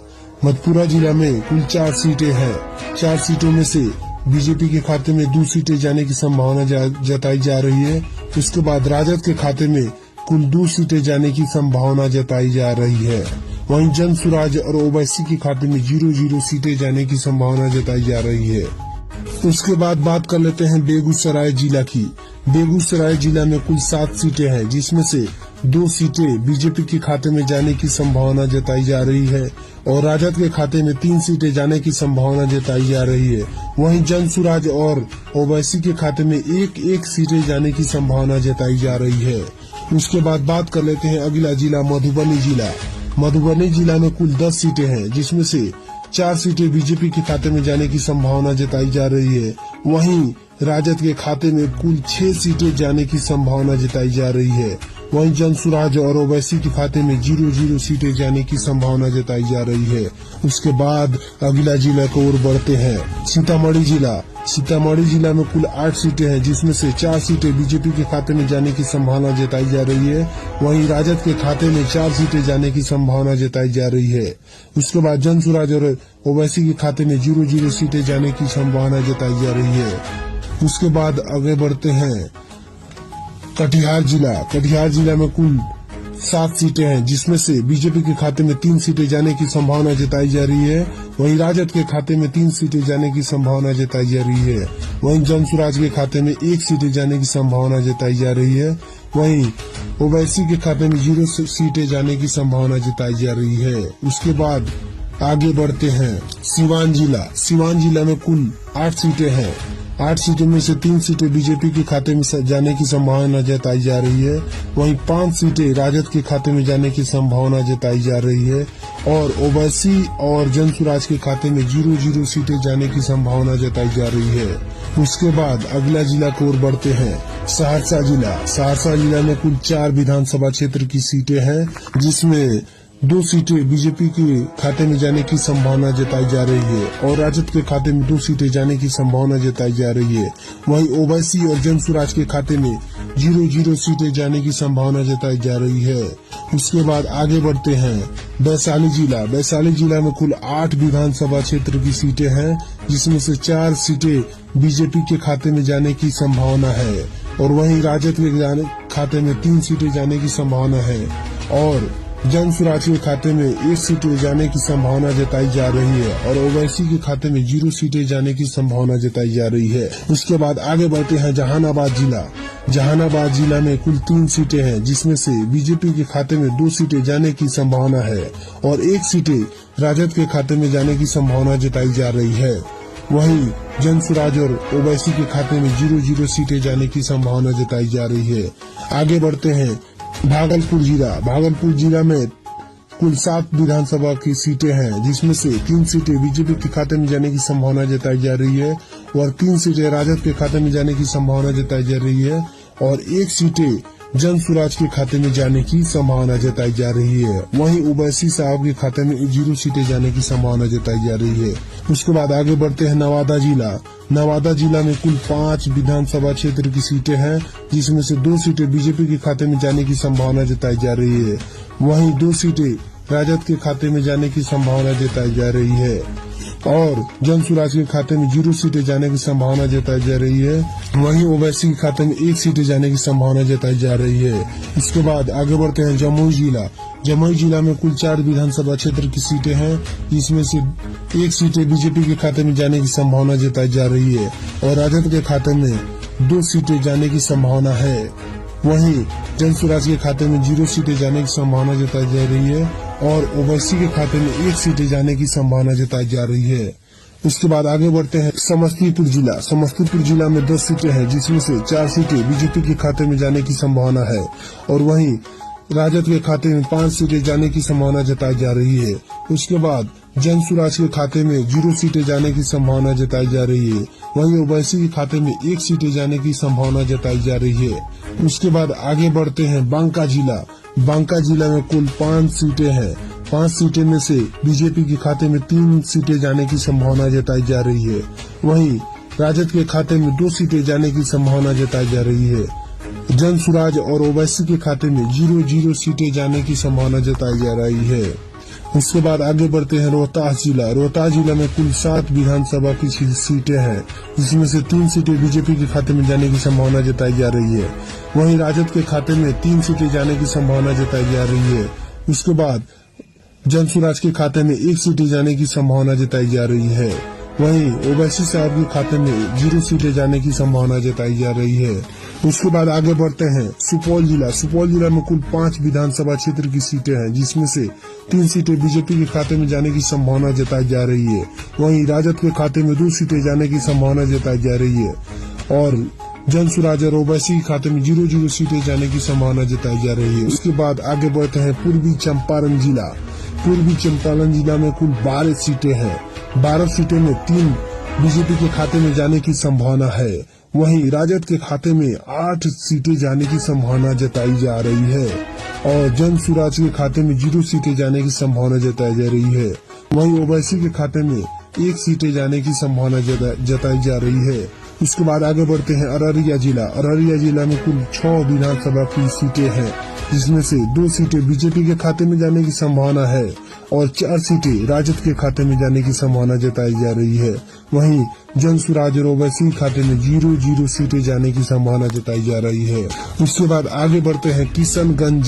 मधेपुरा जिला में कुल 4 सीटें हैं। 4 सीटों में से बीजेपी के खाते में 2 सीटें जाने की संभावना जताई जा रही है। उसके बाद राजद के खाते में कुल 2 सीटें जाने की संभावना जताई जा रही है। वहीं जनसुराज और ओवैसी के खाते में 0-0 सीटें जाने की संभावना जताई जा रही है। उसके बाद बात कर लेते हैं बेगूसराय जिला की। बेगूसराय जिला में कुल 7 सीटें हैं, जिसमें से 2 सीटें बीजेपी के खाते में जाने की संभावना जताई जा रही है और राजद के खाते में 3 सीटें जाने की संभावना जताई जा रही है। वहीं जन सुराज और ओवैसी के खाते में एक सीटें जाने की संभावना जताई जा रही है। उसके बाद बात कर लेते हैं अगला जिला मधुबनी जिला। मधुबनी जिला में कुल 10 सीटें हैं, जिसमें से 4 सीटें बीजेपी के खाते में जाने की संभावना जताई जा रही है। वहीं राजद के खाते में कुल 6 सीटें जाने की संभावना जताई जा रही है। वहीं जन सुराज और ओवैसी के खाते में 0 सीटें जाने की संभावना जताई जा रही है। उसके बाद अगला जिला की ओर बढ़ते हैं सीतामढ़ी जिला। सीतामढ़ी जिला में कुल 8 सीटें हैं, जिसमें से 4 सीटें बीजेपी के खाते में जाने की संभावना जताई जा रही है। वहीं राजद के खाते में 4 सीटें जाने की संभावना जताई जा रही है। उसके बाद जन सुराज और ओवैसी के खाते में 0 सीटें जाने की संभावना जताई जा रही है। उसके बाद आगे बढ़ते हैं कटिहार जिला। कटिहार जिला में कुल 7 सीटें हैं, जिसमें से बीजेपी के खाते में 3 सीटें जाने की संभावना जताई जा रही है। वहीं राजद के खाते में 3 सीटें जाने की संभावना जताई जा रही है। वहीं जन सुराज के खाते में 1 सीटें जाने की संभावना जताई जा रही है। वहीं ओवैसी के खाते में 0 सीटें जाने की संभावना जताई जा रही है। उसके बाद आगे बढ़ते हैं सीवान जिला। सीवान जिला में कुल 8 सीटें हैं। 8 सीटों में से 3 सीटें बीजेपी के खाते में जाने की संभावना जताई जा रही है। वहीं 5 सीटें राजद के खाते में जाने की संभावना जताई जा रही है और ओवैसी और जन सुराज के खाते में 0 सीटें जाने की संभावना जताई जा रही है। उसके बाद अगला जिला की ओर बढ़ते हैं सहरसा जिला। सहरसा जिला में कुल 4 विधानसभा क्षेत्र की सीटें हैं, जिसमें 2 सीटें बीजेपी के खाते में जाने की संभावना जताई जा रही है और राजद के खाते में 2 सीटें जाने की संभावना जताई जा रही है। वहीं ओवैसी और जन सुराज के खाते में 0 सीटें जाने की संभावना जताई जा रही है। उसके बाद आगे बढ़ते हैं वैशाली जिला। वैशाली जिला में कुल 8 विधानसभा क्षेत्र की सीटें हैं, जिसमें से 4 सीटें बीजेपी के खाते में जाने की संभावना है और वहीं राजद के खाते में 3 सीटें जाने की संभावना है और जन सुराज के खाते में 1 सीट जाने की संभावना जताई जा रही है और ओवैसी के खाते में 0 सीटें जाने की संभावना जताई जा रही है। उसके बाद आगे बढ़ते हैं जहानाबाद जिला। जहानाबाद जिला में कुल 3 सीटें हैं, जिसमें से बीजेपी के खाते में 2 सीटें जाने की संभावना है और 1 सीटें राजद के खाते में जाने की संभावना जताई जा रही है। वहीं जन सुराज और ओवैसी के खाते में 0 सीटें जाने की संभावना जताई जा रही है। आगे बढ़ते हैं भागलपुर जिला। भागलपुर जिला में कुल 7 विधानसभा की सीटें हैं, जिसमें से 3 सीटें बीजेपी के खाते में जाने की संभावना जताई जा रही है और 3 सीटें राजद के खाते में जाने की संभावना जताई जा रही है और 1 सीटें जन सुराज के खाते में जाने की संभावना जताई जा रही है। वहीं ओवैसी साहब के खाते में 0 सीटें जाने की संभावना जताई जा रही है। उसके बाद आगे बढ़ते हैं नवादा जिला। नवादा जिला में कुल 5 विधानसभा क्षेत्र की सीटें हैं, जिसमें से 2 सीटें बीजेपी के खाते में जाने की संभावना जताई जा रही है। वहीं 2 सीटें राजद के खाते में जाने की संभावना जताई जा रही है और जन सुराज के खाते में 0 सीटें जाने की संभावना जताई जा रही है। वहीं ओवैसी के खाते में 1 सीटें जाने की संभावना जताई जा रही है। इसके बाद आगे बढ़ते हैं जमुई जिला। जमुई जिला में कुल 4 विधानसभा क्षेत्र की सीटें हैं, जिसमें से 1 सीटें बीजेपी के खाते में जाने की संभावना जताई जा रही है और राजद के खाते में 2 सीटें जाने की संभावना है। वहीं जन सुराज के खाते में 0 सीटें जाने की संभावना जताई जा रही है और ओवैसी के खाते में 1 सीटें जाने की संभावना जताई जा रही है। उसके बाद आगे बढ़ते हैं समस्तीपुर जिला। समस्तीपुर जिला में 10 सीटें हैं, जिसमें से 4 सीटें बीजेपी के खाते में जाने की संभावना है और वहीं राजद के खाते में 5 सीटें जाने की संभावना जताई जा रही है। उसके बाद जन सुराज के खाते में 0 सीटें जाने की संभावना जताई जा रही है। वहीं ओवैसी के खाते में 1 सीटें जाने की संभावना जताई जा रही है। उसके बाद आगे बढ़ते हैं बांका जिला। बांका जिला में कुल 5 सीटें हैं। 5 सीटें में से बीजेपी के खाते में 3 सीटें जाने की संभावना जताई जा रही है। वहीं राजद के खाते में 2 सीटें जाने की संभावना जताई जा रही है। जन सुराज और ओवैसी के खाते में 0 सीटें जाने की संभावना जताई जा रही है। उसके बाद आगे बढ़ते हैं रोहतास जिला। रोहतास जिला में कुल 7 विधानसभा की सीटें हैं, जिसमें से 3 सीटें बीजेपी के खाते में जाने की संभावना जताई जा रही है। वहीं राजद के खाते में 3 सीटें जाने की संभावना जताई जा रही है। उसके बाद जन सुराज के खाते में 1 सीटें जाने की संभावना जताई जा रही है। वहीं ओवैसी साहब के खाते में 0 सीटें जाने की संभावना जताई जा रही है। उसके बाद आगे बढ़ते हैं सुपौल जिला में कुल 5 विधानसभा क्षेत्र की सीटें हैं, जिसमें से 3 सीटें बीजेपी के खाते में जाने की संभावना जताई जा रही है। वहीं राजद के खाते में 2 सीटें जाने की संभावना जताई जा रही है और जन स्वराज और ओवैसी के खाते में 0 सीटें जाने की संभावना जताई जा रही है। उसके बाद आगे बढ़ते हैं पूर्वी चंपारण जिला में कुल 12 सीटें हैं। 12 सीटें में 3 बीजेपी के खाते में जाने की संभावना है। वहीं राजद के खाते में 8 सीटें जाने की संभावना जताई जा रही है और जन स्वराज के खाते में 0 सीटें जाने की संभावना जताई जा रही है। वहीं ओवैसी के खाते में 1 सीटें जाने की संभावना जताई जा रही है। उसके बाद आगे बढ़ते हैं अररिया जिला में कुल 6 विधानसभा की सीटें हैं, जिसमें से 2 सीटें बीजेपी के खाते में जाने की संभावना है और 4 सीटें राजद के खाते में जाने की संभावना जताई जा रही है। वहीं जन स्वराज और ओवैसी खाते में 0 सीटें जाने की संभावना जताई जा रही है। उसके बाद आगे बढ़ते हैं किशनगंज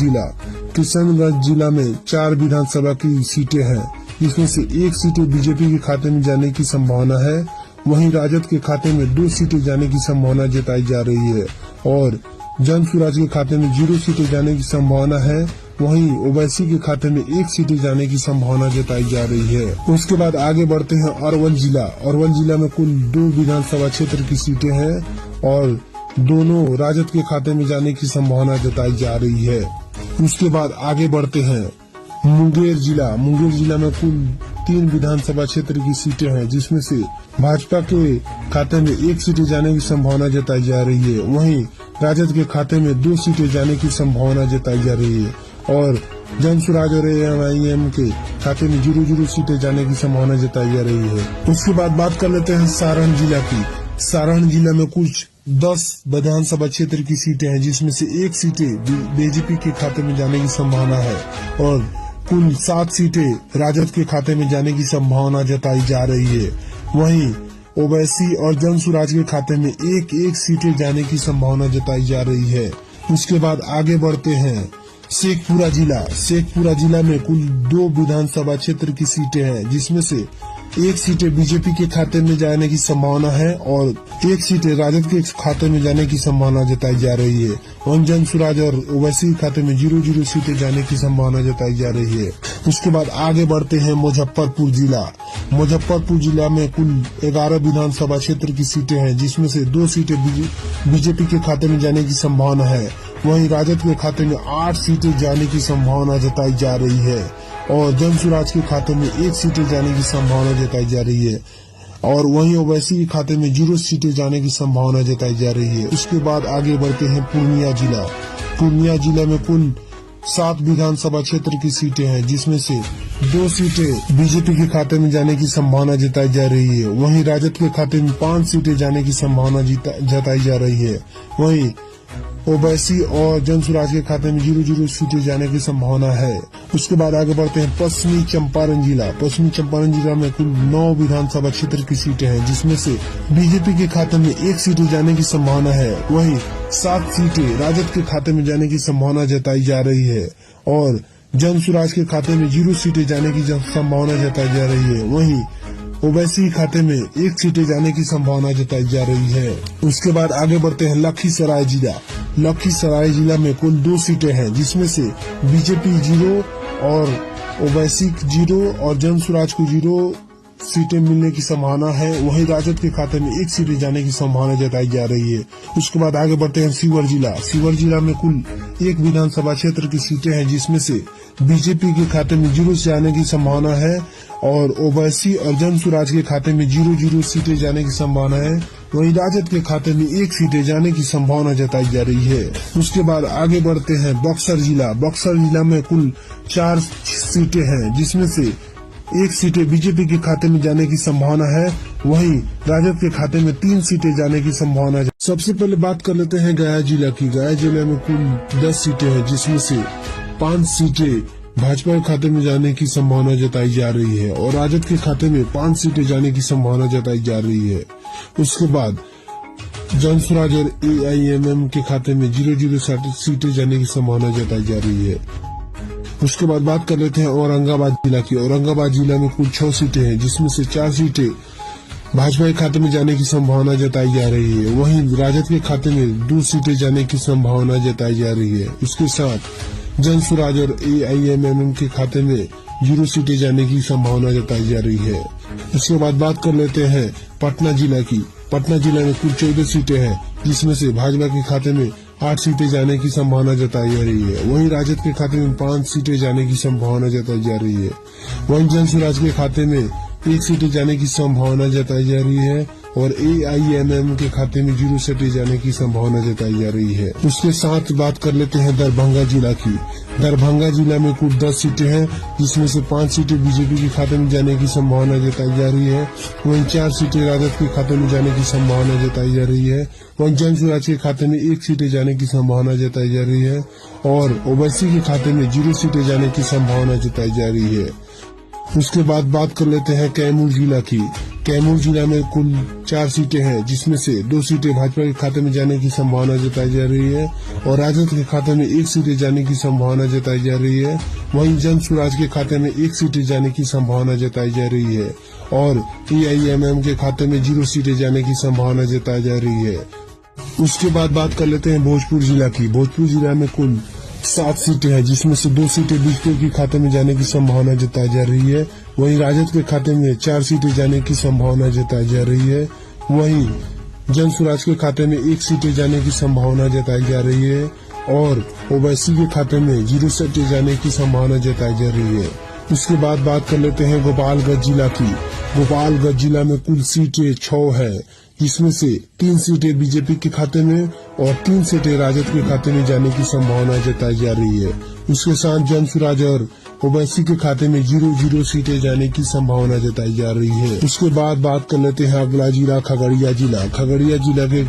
जिला में 4 विधानसभा की सीटें हैं, जिसमें से 1 सीटें बीजेपी के खाते में जाने की संभावना है। वहीं राजद के खाते में 2 सीटें जाने की संभावना जताई जा रही है और जन स्वराज के खाते में 0 सीटें जाने की संभावना है। वहीं ओवैसी के खाते में 1 सीटें जाने की संभावना जताई जा रही है। उसके बाद आगे बढ़ते हैं अरवल जिला में कुल 2 विधानसभा क्षेत्र की सीटें हैं और दोनों राजद के खाते में जाने की संभावना जताई जा रही है। उसके बाद आगे बढ़ते हैं मुंगेर जिला में कुल 3 विधानसभा क्षेत्र की सीटें हैं, जिसमें से भाजपा के खाते में 1 सीटें जाने की संभावना जताई जा रही है। वहीं राजद के खाते में 2 सीटें जाने की संभावना जताई जा रही है और जन स्वराज और AIM के खाते में 0 सीटें जाने की संभावना जताई जा रही है। उसके बाद बात कर लेते हैं सारण जिला की। सारण जिला में कुछ 10 विधानसभा क्षेत्र की सीटें हैं, जिसमें से 1 सीटें बीजेपी के खाते में जाने की संभावना है और कुल 7 सीटें राजद के खाते में जाने की संभावना जताई जा रही है। वहीं ओवैसी और जन स्वराज के खाते में 1 सीटें जाने की संभावना जताई जा रही है। उसके बाद आगे बढ़ते हैं शेखपुरा जिला में कुल 2 विधानसभा क्षेत्र की सीटें हैं, जिसमें से 1 सीटें बीजेपी के खाते में जाने की संभावना है और 1 सीटें राजद के खाते में जाने की संभावना जताई जा रही है। वहीं जन स्वराज और ओवैसी खाते में 0 सीटें जाने की संभावना जताई जा रही है। उसके बाद आगे बढ़ते हैं मुजफ्फरपुर जिला में कुल 11 विधानसभा क्षेत्र की सीटें हैं, जिसमें से 2 सीटें बीजेपी के खाते में जाने की संभावना है। वहीं राजद के खाते में 8 सीटें जाने की संभावना जताई जा रही है और जन स्वराज के खाते में 1 सीटें जाने की संभावना जताई जा रही है और वहीं ओवैसी के खाते में 0 सीटें जाने की संभावना जताई जा रही है। उसके बाद आगे बढ़ते हैं पूर्णिया जिला में कुल 7 विधानसभा क्षेत्र की सीटें हैं, जिसमें से 2 सीटें बीजेपी के खाते में जाने की संभावना जताई जा रही है। वहीं राजद के खाते में 5 सीटें जाने की संभावना जताई जा रही है। वहीं ओवैसी और जन स्वराज के खाते में 0 सीटें जाने की संभावना है। उसके बाद आगे बढ़ते हैं पश्चिमी चंपारण जिला में कुल 9 विधानसभा क्षेत्र की सीटें हैं, जिसमें से बीजेपी के खाते में 1 सीटें जाने की संभावना है। वहीं 7 सीटें राजद के खाते में जाने की संभावना जताई जा रही है और जन स्वराज के खाते में 0 सीटें जाने की संभावना जताई जा रही है। वहीं ओवैसी खाते में 1 सीटें जाने की संभावना जताई जा रही है। उसके बाद आगे बढ़ते हैं लखीसराय जिला में कुल 2 सीटें हैं, जिसमें से बीजेपी 0 और ओवैसी 0 और जन स्वराज को 0 सीटें मिलने की संभावना है। वहीं राजद के खाते में 1 सीटें जाने की संभावना जताई जा रही है। उसके बाद आगे बढ़ते हैं शिवहर जिला में कुल 1 विधानसभा क्षेत्र की सीटें हैं, जिसमें से बीजेपी के खाते में 0 जाने की संभावना है और ओवैसी और जन स्वराज के खाते में 0 सीटें जाने की संभावना है। वहीं राजद के खाते में 1 सीटें जाने की संभावना जताई जा रही है। उसके बाद आगे बढ़ते हैं बक्सर जिला में कुल 4 सीटें हैं, जिसमें से 1 सीटें बीजेपी के खाते में जाने की संभावना है। वहीं राजद के खाते में 3 सीटें जाने की संभावना है। सबसे पहले बात कर लेते हैं गया जिला की। गया जिले में कुल 10 सीटें हैं, जिसमें से 5 सीटें भाजपा के खाते में जाने की संभावना जताई जा रही है और राजद के खाते में 5 सीटें जाने की संभावना जताई जा रही है। उसके बाद जन स्वराज और AIM के खाते में 0 सीटें जाने की संभावना जताई जा रही है। उसके बाद बात कर लेते हैं औरंगाबाद जिला की। औरंगाबाद जिला में कुल 6 सीटें हैं, जिसमें से 4 सीटें भाजपा के खाते में जाने की संभावना जताई जा रही है। वहीं राजद के खाते में 2 सीटें जाने की संभावना जताई जा रही है। उसके साथ जन स्वराज और AIMM के खाते में 0 सीटें जाने की संभावना जताई जा रही है। उसके बाद बात कर लेते हैं पटना जिला की। पटना जिला में कुल 14 सीटें हैं, जिसमें से भाजपा के खाते में 8 सीटें जाने की संभावना जताई जा रही है। वहीं राजद के खाते में 5 सीटें जाने की संभावना जताई जा रही है। वहीं जन स्वराज के खाते में 1 सीटें जाने की संभावना जताई जा रही है और AIMM के खाते में 0 सीटें जाने की संभावना जताई जा रही है। उसके साथ बात कर लेते हैं दरभंगा जिला की। दरभंगा जिला में कुल 10 सीटें हैं, जिसमें से 5 सीटें बीजेपी के खाते में जाने की संभावना जताई जा रही है। वहीं 4 सीटें राजद के खाते में जाने की संभावना जताई जा रही है। वहीं जन स्वराज के खाते में 1 सीटें जाने की संभावना जताई जा रही है और ओवैसी के खाते में 0 सीटें जाने की संभावना जताई जा रही है। उसके बाद बात कर लेते हैं कैमूर जिला की। कैमूर जिला में कुल 4 सीटें हैं, जिसमें से 2 सीटें भाजपा के खाते में जाने की संभावना जताई जा रही है और राजद के खाते में 1 सीटें जाने की संभावना जताई जा रही है। वहीं जन स्वराज के खाते में 1 सीटें जाने की संभावना जताई जा रही है और AIMM के खाते में 0 सीटें जाने की संभावना जताई जा रही है। उसके बाद बात कर लेते हैं भोजपुर जिला की। भोजपुर जिला में कुल 7 सीटें हैं, जिसमें से 2 सीटें बीजेपी के खाते में जाने की संभावना जताई जा रही है। वहीं राजद के खाते में 4 सीटें जाने की संभावना जताई जा रही है। वहीं जन स्वराज के खाते में 1 सीटें जाने की संभावना जताई जा रही है और ओवैसी के खाते में 0 सीटें जाने की संभावना जताई जा रही है। उसके बाद बात कर लेते हैं गोपालगंज जिला की। गोपालगंज जिला में कुल सीटें 6 है, जिसमें से 3 सीटें बीजेपी के खाते में और 3 सीटें राजद के खाते में जाने की संभावना जताई जा रही है। उसके साथ जन स्वराज और ओवैसी के खाते में 0 सीटें जाने की संभावना जताई जा रही है। उसके बाद बात कर लेते हैं अगला जिला खगड़िया जिला। खगड़िया जिला के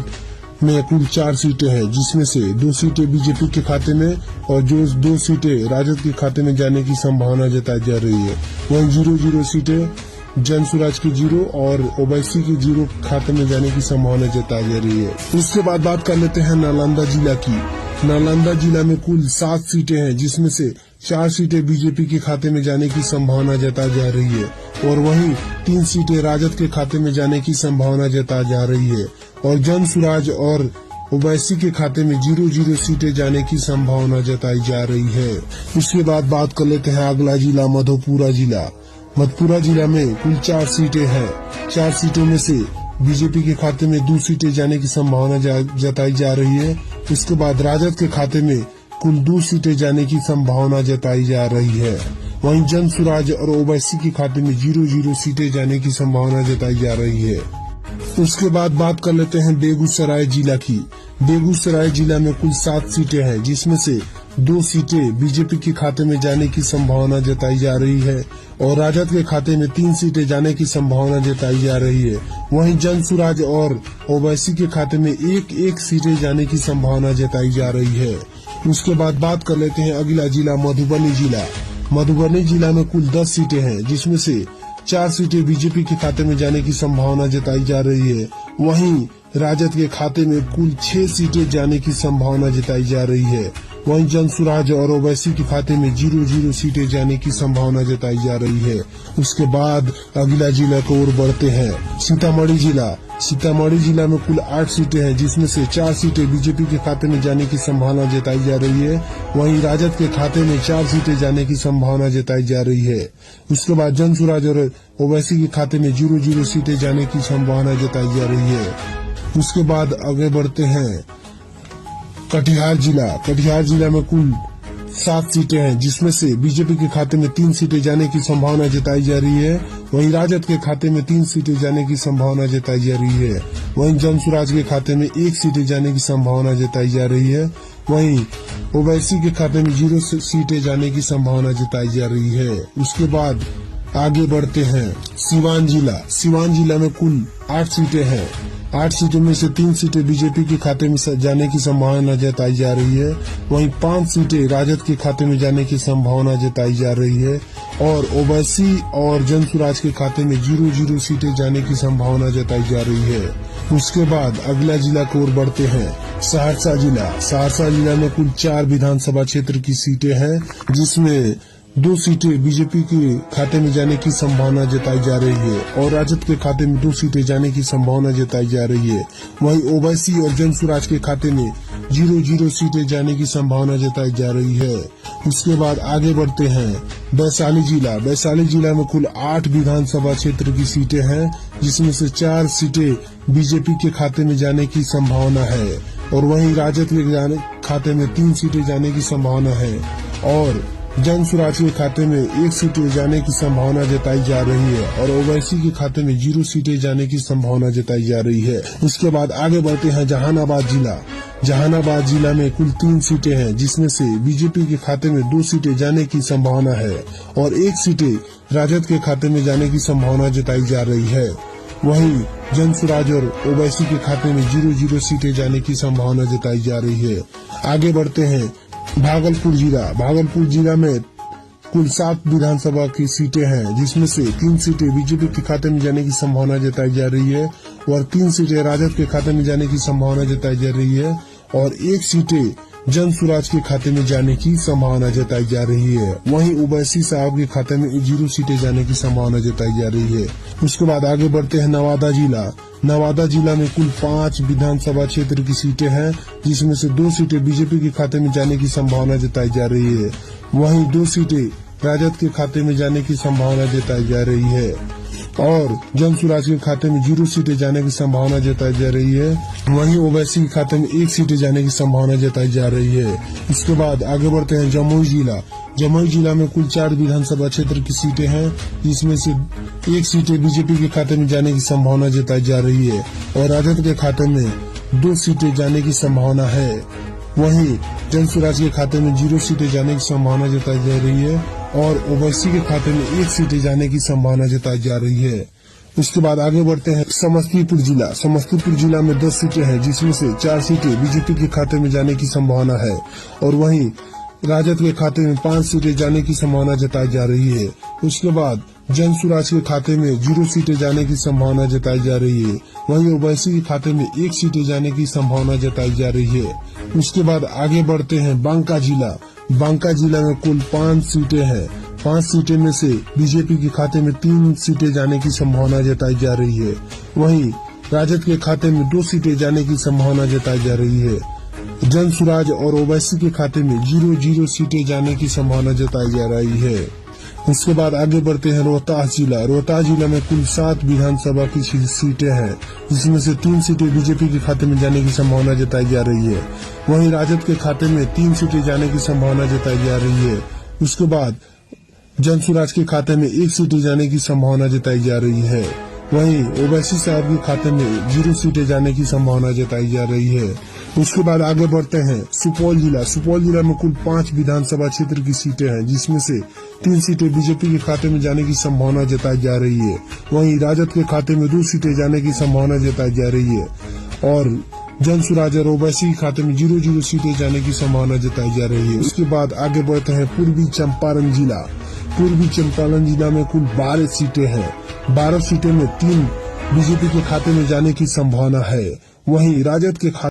में कुल 4 सीटें हैं, जिसमें से 2 सीटें बीजेपी के खाते में और जो 2 सीटें राजद के खाते में जाने की संभावना जताई जा रही है। वहीं 0 सीटें जन स्वराज की 0 और ओवैसी की 0 खाते में जाने की संभावना जताई जा रही है। उसके बाद बात कर लेते हैं नालंदा जिला की। नालंदा जिला में कुल 7 सीटें हैं, जिसमें से 4 सीटें बीजेपी के खाते में जाने की संभावना जताई जा रही है और वहीं 3 सीटें राजद के खाते में जाने की संभावना जताई जा रही है और जन स्वराज और ओवैसी के खाते में 0 सीटें जाने की संभावना जताई जा रही है। उसके बाद बात कर लेते हैं अगला जिला मधेपुरा जिला। मधेपुरा जिला में कुल 4 सीटें हैं। 4 सीटों में से बीजेपी के खाते में 2 सीटें जाने की संभावना जताई जा रही है। उसके बाद राजद के खाते में कुल 2 सीटें जाने की संभावना जताई जा रही है। वहीं जन स्वराज और ओवैसी के खाते में 0 सीटें जाने की संभावना जताई जा रही है। उसके बाद बात कर लेते हैं बेगूसराय जिला की। बेगूसराय जिला में कुल 7 सीटें हैं, जिसमें से 2 सीटें बीजेपी के खाते में जाने की संभावना जताई जा रही है और राजद के खाते में 3 सीटें जाने की संभावना जताई जा रही है। वहीं जन स्वराज और ओवैसी के खाते में 1 सीटें जाने की संभावना जताई जा रही है। उसके बाद बात कर लेते हैं अगला जिला मधुबनी जिला। मधुबनी जिला में कुल 10 सीटें हैं, जिसमें से 4 सीटें बीजेपी के खाते में जाने की संभावना जताई जा रही है। वहीं राजद के खाते में कुल 6 सीटें जाने की संभावना जताई जा रही है। वहीं जन स्वराज और ओवैसी के खाते में 0 सीटें जाने की संभावना जताई जा रही है। उसके बाद अगला जिला को ओर बढ़ते हैं सीतामढ़ी जिला। सीतामढ़ी जिला में कुल 8 सीटें हैं, जिसमें से 4 सीटें बीजेपी के खाते में जाने की संभावना जताई जा रही है। वहीं राजद के खाते में 4 सीटें जाने की संभावना जताई जा रही है। उसके बाद जन स्वराज और ओवैसी के खाते में 0 सीटें जाने की संभावना जताई जा रही है। उसके बाद आगे बढ़ते हैं कटिहार जिला। कटिहार जिला में कुल 7 सीटें हैं, जिसमें से बीजेपी के खाते में 3 सीटें जाने की संभावना जताई जा रही है। वहीं राजद के खाते में 3 सीटें जाने की संभावना जताई जा रही है। वहीं जन स्वराज के खाते में 1 सीटें जाने की संभावना जताई जा रही है। वहीं ओवैसी के खाते में 0 सीटें जाने की संभावना जताई जा रही है। उसके बाद आगे बढ़ते हैं सीवान जिला। सीवान जिला में कुल 8 सीटें हैं। 8 सीटों में से 3 सीटें बीजेपी के खाते में जाने की संभावना जताई जा रही है। वहीं 5 सीटें राजद के खाते में जाने की संभावना जताई जा रही है और ओवैसी और जन स्वराज के खाते में 0 सीटें जाने की संभावना जताई जा रही है। उसके बाद अगला जिला को ओर बढ़ते हैं सहरसा जिला। सहरसा जिला में कुल 4 विधानसभा क्षेत्र की सीटें हैं, जिसमें 2 सीटें बीजेपी के खाते में जाने की संभावना जताई जा रही है और राजद के खाते में 2 सीटें जाने की संभावना जताई जा रही है। वहीं ओवैसी और जन स्वराज के खाते में 0-0 सीटें जाने की संभावना जताई जा रही है। उसके बाद आगे बढ़ते हैं वैशाली जिला। वैशाली जिला में कुल 8 विधानसभा क्षेत्र की सीटें हैं, जिसमें से 4 सीटें बीजेपी के खाते में जाने की संभावना है और वहीं राजद के खाते में 3 सीटें जाने की संभावना है और जन स्वराज के खाते में 1 सीट जाने की संभावना जताई जा रही है और ओवैसी के खाते में 0 सीटें जाने की संभावना जताई जा रही है। उसके बाद आगे बढ़ते हैं जहानाबाद जिला। जहानाबाद जिला में कुल 3 सीटें हैं, जिसमें से बीजेपी के खाते में 2 सीटें जाने की संभावना है और 1 सीटें राजद के खाते में जाने की संभावना जताई जा रही है। वहीं जन स्वराज और ओवैसी के खाते में 0-0 सीटें जाने की संभावना जताई जा रही है। आगे बढ़ते हैं भागलपुर जिला। भागलपुर जिला में कुल 7 विधानसभा की सीटें हैं, जिसमें से 3 सीटें बीजेपी के खाते में जाने की संभावना जताई जा रही है और 3 सीटें राजद के खाते में जाने की संभावना जताई जा रही है और 1 सीटें जन स्वराज के खाते में जाने की संभावना जताई जा रही है। वहीं ओवैसी साहब के खाते में 0 सीटें जाने की संभावना जताई जा रही है। उसके बाद आगे बढ़ते हैं नवादा जिला। नवादा जिला में कुल 5 विधानसभा क्षेत्र की सीटें हैं, जिसमें से 2 सीटें बीजेपी के खाते में जाने की संभावना जताई जा रही है। वहीं 2 सीटें राजद के खाते में जाने की संभावना जताई जा रही है और जन स्वराज के खाते में 0 सीटें जाने की संभावना जताई जा रही है। वहीं ओवैसी के खाते में 1 सीटें जाने की संभावना जताई जा रही है। इसके बाद आगे बढ़ते हैं जमुई जिला। जमुई जिला में कुल 4 विधानसभा क्षेत्र की सीटें हैं, जिसमें से 1 सीटें बीजेपी के खाते में जाने की संभावना जताई जा रही है और राजद के खाते में 2 सीटें जाने की संभावना है। वहीं जन स्वराज के खाते में 0 सीटें जाने की संभावना जताई जा रही है और ओवैसी के खाते में 1 सीटें जाने की संभावना जताई जा रही है। उसके बाद आगे बढ़ते हैं समस्तीपुर जिला। समस्तीपुर जिला में 10 सीटें हैं, जिसमें से 4 सीटें बीजेपी के खाते में जाने की संभावना है और वहीं राजद के खाते में 5 सीटें जाने की संभावना जताई जा रही है। उसके बाद जन स्वराज के खाते में 0 सीटें जाने की संभावना जताई जा रही है। वहीं ओवैसी के खाते में 1 सीटें जाने की संभावना जताई जा रही है। उसके बाद आगे बढ़ते हैं बांका जिला। बांका जिला में कुल 5 सीटें हैं। 5 सीटें में से बीजेपी के खाते में 3 सीटें जाने की संभावना जताई जा रही है। वहीं राजद के खाते में 2 सीटें जाने की संभावना जताई जा रही है। जन स्वराज और ओवैसी के खाते में 0-0 सीटें जाने की संभावना जताई जा रही है। उसके बाद आगे बढ़ते हैं रोहतास जिला। रोहतास जिला में कुल 7 विधानसभा की सीटें हैं, जिसमें से 3 सीटें बीजेपी के खाते में जाने की संभावना जताई जा रही है। वहीं राजद के खाते में 3 सीटें जाने की संभावना जताई जा रही है। उसके बाद जन स्वराज के खाते में 1 सीटें जाने की संभावना जताई जा रही है। वहीं ओवैसी साहब के खाते में 0 सीटें जाने की संभावना जताई जा रही है। उसके बाद आगे बढ़ते हैं सुपौल जिला। सुपौल जिला में कुल 5 विधानसभा क्षेत्र की सीटें हैं, जिसमें से 3 सीटें बीजेपी के खाते में जाने की संभावना जताई जा रही है। वहीं राजद के खाते में 2 सीटें जाने की संभावना जताई जा रही है और जन स्वराज और ओवैसी के खाते में 0-0 सीटें जाने की संभावना जताई जा रही है। उसके बाद आगे बढ़ते हैं पूर्वी चंपारण जिला। पूर्वी चंपारण जिला में कुल 12 सीटें हैं। 12 सीटें में 3 बीजेपी के खाते में जाने की संभावना है। वहीं राजद के खाते